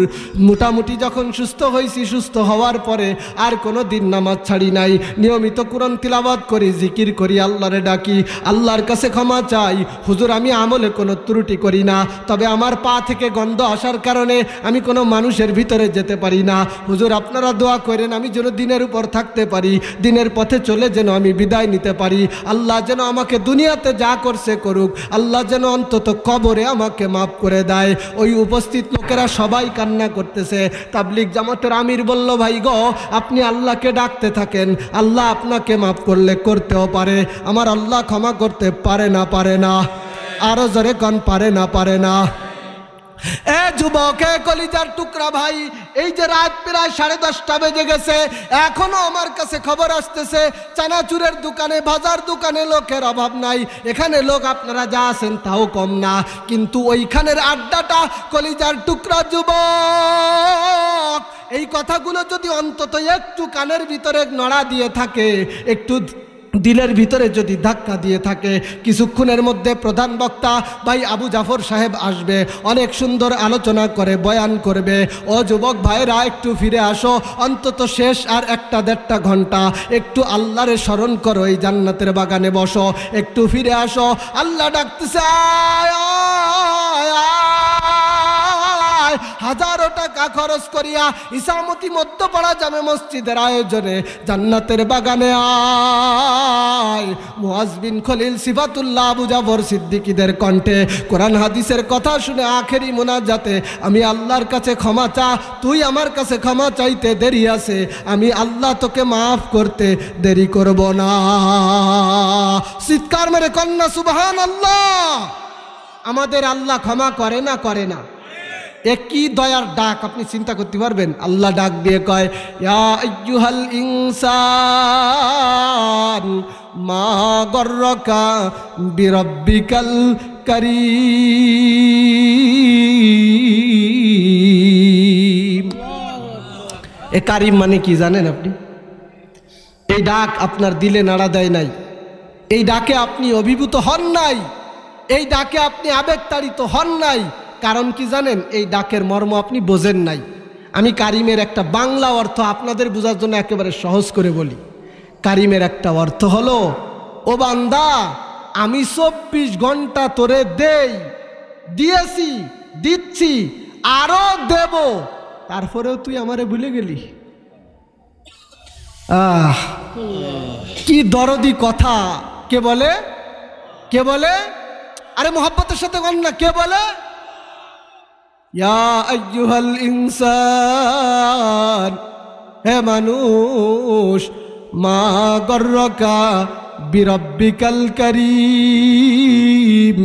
মোটামুটি যখন সুস্থ হয়েছি, সুস্থ হওয়ার পরে আর কোনো দিন নামাজ ছাড়ি নাই, নিয়মিত কোরআন তিলাওয়াত করি, জিকির করি, আল্লাহরে ডাকি, আল্লাহর কাছে ক্ষমা চাই। হুজুর, আমি আমলে কোনো ত্রুটি করি না, তবে আমার পা থেকে গন্ধ আসার কারণে আমি কোনো মানুষের ভিতরে যেতে পারি না। হুজুর, আপনারা দোয়া করেন আমি যেন দিনের উপর থাকতে পারি, দিনের পথে চলে যেন আমি বিদায় নিতে পারি। আল্লাহ যেন আমাকে দুনিয়াতে যা করছে করুক, আল্লাহ যেন অন্তত কবরে আমাকে মাফ করে দেয়। ওই উপস্থিত লোকেরা সবাই কান্না করতেছে। তাবলীগ জামাতের আমির বলল, ভাই গো, আপনি আল্লাহকে ডাকতে থাকেন, আল্লাহ আপনাকে মাফ করলে করতেও পারে। আমার আল্লাহ ক্ষমা করতে পারে না পারে না? আরো জোরে কোন পারে না পারে না? এ যুবক, এ কলিজার টুকরা ভাই, এই যে রাত প্রায় 10:30 বেজে গেছে, এখনো আমার কাছে খবর আসতেছে চানাচুরের দোকানে, বাজার দোকানে লোকের অভাব নাই। এখানে লোক আপনারা যা আছেন তাও কম না, কিন্তু ওইখানের আড্ডাটা, কলিজার টুকরা যুবক, এই কথাগুলো যদি অন্তত একটু কানের ভিতরে নড়া দিয়ে থাকে, একটু দিলের ভিতরে যদি ধাক্কা দিয়ে থাকে, কিছুক্ষণের মধ্যে প্রধান বক্তা ভাই আবু জাফর সাহেব আসবে, অনেক সুন্দর আলোচনা করে বয়ান করবে। ও যুবক ভাইরা, একটু ফিরে আসো, অন্তত শেষ আর 1-1.5 ঘন্টা একটু আল্লাহরে স্মরণ করো, এই জান্নাতের বাগানে বসো, একটু ফিরে আসো। আল্লাহ ডাকতেছে, আয় আয় আয়। হাজারো টাকা খরচ করিয়া ইসামতি মধ্যপাড়া জামে মসজিদের আয়োজনে জান্নাতের বাগানে আয়। মুআজ বিন খলিল সিফাতুল্লাহ আবু জাফর সিদ্দিকীদের কণ্ঠে কোরআন হাদিসের কথা শুনে আখেরি মুনাজাতে, আমি আল্লাহর কাছে ক্ষমা চা, তুই আমার কাছে ক্ষমা চাইতে দেরি আছে, আমি আল্লাহ তোকে মাফ করতে দেরি করব না। চিৎকার মেরে কন্যা সুবহানাল্লাহ। আমাদের আল্লাহ ক্ষমা করে না করে না? একই দয়ার ডাক, আপনি চিন্তা করতে পারবেন? আল্লাহ ডাক দিয়ে কয়, ইয়া আইয়ুহাল ইনসান মা গর্রকা বিরাব্বিকাল কারীম। এ কারীম মানে কি জানেন আপনি? এই ডাক আপনার দিলে নাড়া দেয় নাই, এই ডাকে আপনি অভিভূত হন নাই, এই ডাকে আপনি আবেগতাড়িত হন নাই। কারণ কি জানেন? এই ডাকের মর্ম আপনি বোঝেন নাই। আমি কারিমের একটা বাংলা অর্থ আপনাদের বোঝার জন্য একেবারে সহজ করে বলি। কারিমের একটা অর্থ হলো, ও বান্দা, আমি 24 ঘন্টা তোরে দিয়েছি, দিচ্ছি, আরো দেব, তারপরেও তুই আমারে ভুলে গেলি। কি দরদি কথা! কে বলে? কে বলে? আরে মোহাব্বতের সাথে বল না, কে বলে? ইয়া আইয়ুহাল ইনসান, হে মানুষ, মা গর্রকা বিরব্বিকাল কারীম।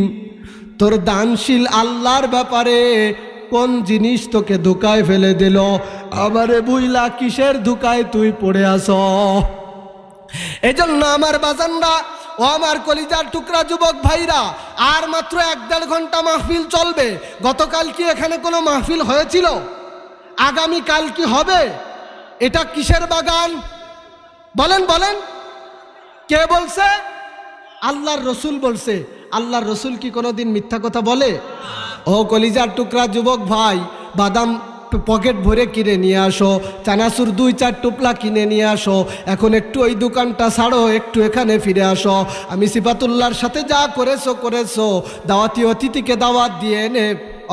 তোর দানশীল আল্লাহর ব্যাপারে কোন জিনিস তোকে ধোকায় ফেলে দিল? আমারে বুইলা কিসের ধোকায় তুই পড়ে আসো? এজন্য আমার বাজানরা ও আমার কলিজার টুকরা যুবক ভাইরা, আর মাত্র 1-1.5 ঘন্টা মাহফিল চলবে। গতকাল কি এখানে কোনো মাহফিল হয়েছিল? আগামী কাল কি হবে? এটা কিসের বাগান বলেন বলেন? কে বলছে? আল্লাহর রসুল বলছে। আল্লাহর রসুল কি কোনোদিন মিথ্যা কথা বলে? ও কলিজার টুকরা যুবক ভাই, বাদাম পকেট ভরে কিনে নিয়ে আসো, চানাচুর 2-4 টুপলা কিনে নিয়ে আসো। এখন একটু ওই দোকানটা ছাড়ো, একটু এখানে ফিরে আসো। আমি সিফাতুল্লাহর সাথে যা করেছো, দাওয়াতি অতিথিকে দাওয়াত দিয়ে এনে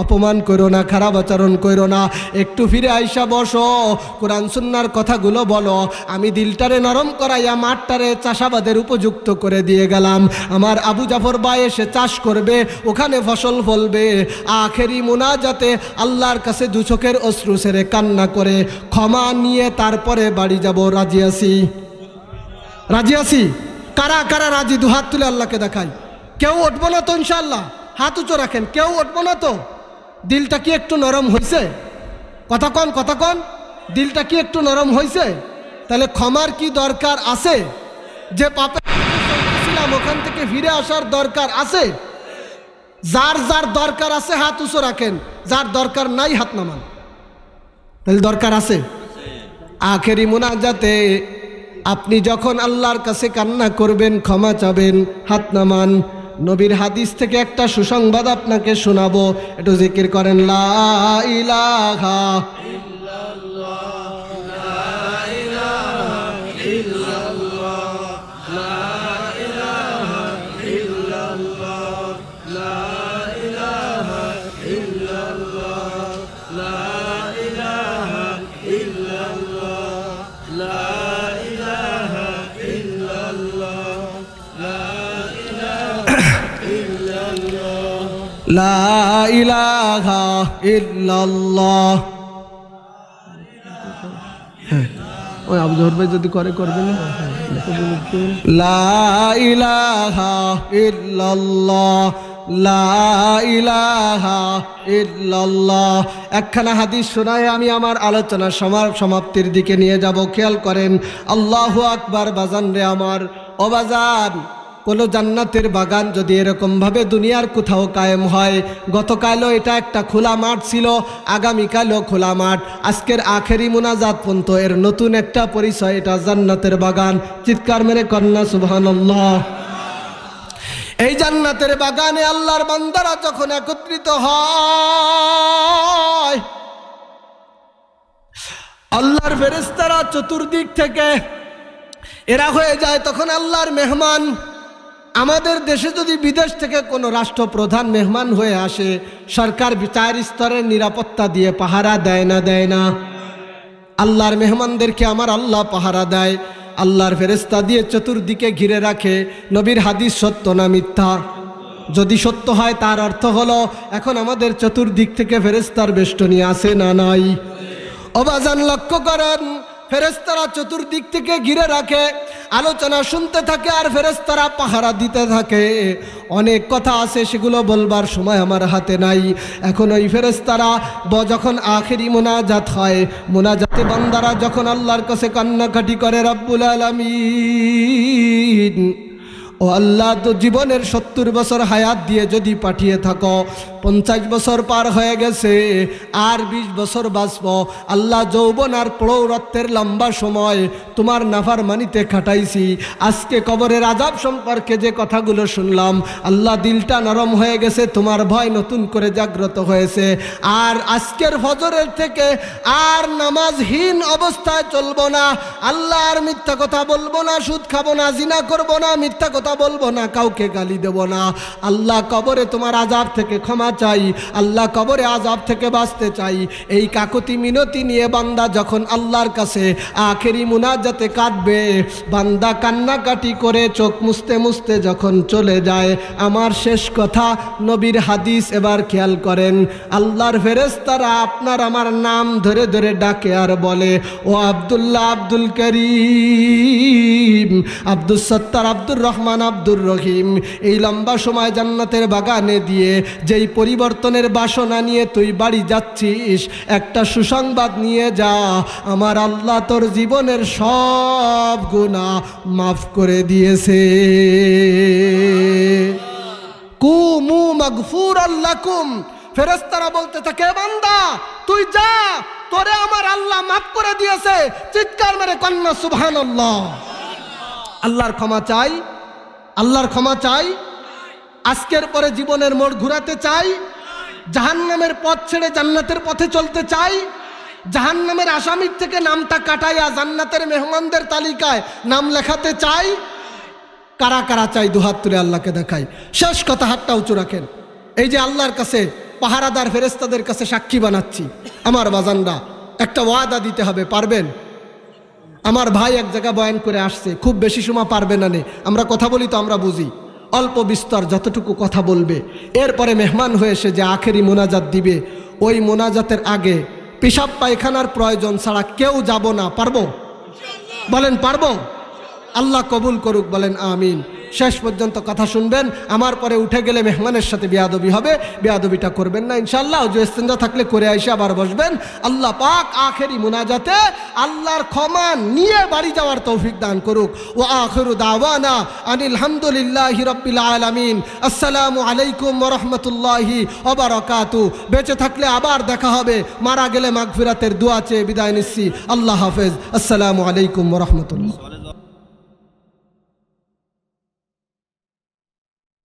অপমান করো না, খারাপ আচরণ করো না। একটু ফিরে আইসা বসো, কোরআন সুন্নাহর কথাগুলো বলো। আমি দিলটারে নরম করাইয়া মাঠটারে চাষাবাদের উপযুক্ত করে দিয়ে গেলাম। আমার আবু জাফর ভাই এসে চাষ করবে, ওখানে ফসল ফলবে। আখেরি মুনাজাতে আল্লাহর কাছে 2 চোখের অশ্রু ছেড়ে কান্না করে ক্ষমা নিয়ে তারপরে বাড়ি যাব। রাজি আছি? রাজি আছি? কারা কারা রাজি? 2 হাত তুলে আল্লাহকে দেখাই। কেউ উঠবো না তো ইনশাআল্লাহ? হাত উঁচু রাখেন। কেউ উঠবো না তো? দিলটা কি একটু নরম হয়েছে? কথা কন। দিলটা কি একটু নরম হয়েছে? তাহলে ক্ষমার কি দরকার আছে? যে পাপে ছিলাম ওখান থেকে ফিরে আসার দরকার আছে। যার যার দরকার আছে হাত উঁচু রাখেন, যার দরকার নাই হাত নামান। তাহলে দরকার আছে। আখেরি মুনাজাতে আপনি যখন আল্লাহর কাছে কান্না করবেন, ক্ষমা চাবেন, হাত নামান। নবীর হাদিস থেকে একটা সুসংবাদ আপনাকে শোনাবো, একটু জিকির করেন লা ইলাহা ইল্লাল্লাহ, লা ইলাহা ইল্লাল্লাহ, লা ইলাহা ইল্লাল্লাহ, লা ইলাহা ইল্লাল্লাহ, লা ইলাহা ইল্লাল্লাহ, লা ইলাহা ইল্লাল্লাহ, লা ইলাহা ইল্লাল্লাহ। ওই আবু জহর ভাই যদি করবেন। লা ইলাহা ইল্লাল্লাহ, লা ইলাহা ইল্লাল্লাহ। একখানা হাদিস শোনায় আমি আমার আলোচনা সমাপ্তির দিকে নিয়ে যাব। খেয়াল করেন। আল্লাহু আকবার। বাজান রে আমার, ও বাজান, কোনো জান্নাতের বাগান যদি এরকমভাবে দুনিয়ার কোথাও কায়েম হয়, গতকালও এটা একটা খোলা মাঠ ছিল, আগামীকালও খোলা মাঠ, আজকের আখেরি মুনাজাত পর্যন্ত এর নতুন একটা পরিচয়, এটা জান্নাতের বাগান। চিৎকার মেরে কন্যা সুবহানাল্লাহ। এই জান্নাতের বাগানে আল্লাহর বান্দারা যখন একত্রিত হয়, আল্লাহর ফেরেশতারা চতুর্দিক থেকে এরা হয়ে যায় তখন আল্লাহর মেহমান। আমাদের দেশে যদি বিদেশ থেকে কোনো রাষ্ট্রপ্রধান মেহমান হয়ে আসে, সরকার 4 স্তরের নিরাপত্তা দিয়ে পাহারা দেয় না? আল্লাহর মেহমানদেরকে আমার আল্লাহ পাহারা দেয়, আল্লাহর ফেরেশতা দিয়ে চতুর্দিকে ঘিরে রাখে। নবীর হাদিস সত্য না মিথ্যা? যদি সত্য হয় তার অর্থ হলো এখন আমাদের চতুর্দিক থেকে ফেরেশতার বেষ্টনী আছে না নাই? অবাজান লক্ষ্য করেন, ফেরেশতারা চতুর্দিক থেকে ঘিরে রাখে, আলোচনা শুনতে থাকে আর ফেরেশতারা পাহারা দিতে থাকে। অনেক কথা আছে, সেগুলো বলবার সময় আমার হাতে নাই। এখন ওই ফেরেশতারা যখন আখেরি মুনাজাত হয়, মুনাজাতে বান্দারা যখন আল্লাহর কাছে কান্নাকাটি করে, রব্বুল আলামিন, ও আল্লাহ, তো জীবনের 70 বছর হায়াত দিয়ে যদি পাঠিয়ে থাকো, 50 বছর পার হয়ে গেছে, আর 20 বছর বাঁচব। আল্লাহ, যৌবন আর প্রৌরত্বের লম্বা সময় তোমার নাফরমানিতে কাটাইছি। আজকে কবরের আযাব সম্পর্কে যে কথাগুলো শুনলাম, আল্লাহ, দিলটা নরম হয়ে গেছে, তোমার ভয় নতুন করে জাগ্রত হয়েছে। আর আজকের ফজরের থেকে আর নামাজহীন অবস্থায় চলবো না। আল্লাহ, আর মিথ্যা কথা বলবো না, সুদ খাবো না, জিনা করবো না, মিথ্যা কথা কথা বলবো না, কাউকে গালি দেব না। আল্লাহ কবরে তোমার আযাব থেকে ক্ষমা চাই, আল্লাহ কবরে আযাব থেকে বাঁচতে চাই। এই কাকুতি মিনতি নিয়ে বান্দা যখন আল্লাহর কাছে আখেরি মুনাজাতে কাঁদবে, বান্দা কান্নাকাটি করে চোখ মুছতে মুছতে যখন চলে যায়, আমার শেষ কথা নবীর হাদিস এবার খেয়াল করেন। আল্লাহর ফেরেশতারা আপনার আমার নাম ধরে ধরে ডাকে আর বলে, ও আব্দুল্লাহ, আব্দুল করিম, আব্দুল সত্তার, আব্দুর রহমান, আব্দুর রহিম, এই লম্বা সময় জান্নাতের বাগানে দিয়ে যেই পরিবর্তনের বাসনা নিয়ে তুই বাড়ি যাচ্ছিস, একটা সুসংবাদ নিয়ে যা, আমার আল্লাহ তোর জীবনের সব গুনাহ মাফ করে দিয়েছে। কুমু মাগফুরাল লাকুম। ফেরেশতারা বলতে থাকে, বান্দা তুই যা, তোরে আমার আল্লাহ মাফ করে দিয়েছে। চিৎকার মেরে কন্যা সুবহানাল্লাহ। আল্লাহর ক্ষমা চাই, আল্লাহর ক্ষমা চাই। আজকের পরে জীবনের মোড় ঘুরাতে চাই, জাহান্নামের পথ ছেড়ে জান্নাতের পথে চলতে চাই, জাহান্নামের আসামির থেকে নামটা কাটাইয়া জান্নাতের মেহমানদের তালিকায় নাম লেখাতে চাই। কারা কারা চাই দুহাত তুলে আল্লাহকে দেখাই। শেষ কথা, হাতটা উঁচু রাখেন। এই যে আল্লাহর কাছে পাহারাদার ফেরেশতাদের কাছে সাক্ষী বানাচ্ছি, আমার বাজানরা একটা ওয়াদা দিতে হবে, পারবেন? আমার ভাই এক জায়গায় বয়ান করে আসছে, খুব বেশি সময় পারবে না নে, আমরা কথা বলি তো আমরা বুঝি, অল্প বিস্তর যতটুকু কথা বলবে। এরপরে মেহমান হয়ে এসে যে আখেরি মোনাজাত দিবে, ওই মোনাজাতের আগে পেশাব পায়খানার প্রয়োজন ছাড়া কেউ যাব না। পারবো? বলেন পারবো? আল্লাহ কবুল করুক, বলেন আমিন। শেষ পর্যন্ত কথা শুনবেন, আমার পরে উঠে গেলে মেহমানের সাথে বেয়াদবি হবে, বেয়াদবিটা করবেন না ইনশাআল্লাহ। যে ইস্তেঞ্জা থাকলে করে এসে আবার বসবেন। আল্লাহ পাক আখেরি মুনাজাতে আল্লাহর ক্ষমা নিয়ে বাড়ি যাওয়ার তৌফিক দান করুক। ওয়া আখিরু দাওয়ানা আনিল হামদুলিল্লাহি রাব্বিল আলামিন। আসসালামু আলাইকুম ওয়া রাহমাতুল্লাহি ওয়া বারাকাতুহু। বেঁচে থাকলে আবার দেখা হবে, মারা গেলে মাগফিরাতের দোয়া চেয়ে বিদায় নিচ্ছি। আল্লাহ হাফেজ। আসসালামু আলাইকুম ওয়া রাহমাতুল্লাহ।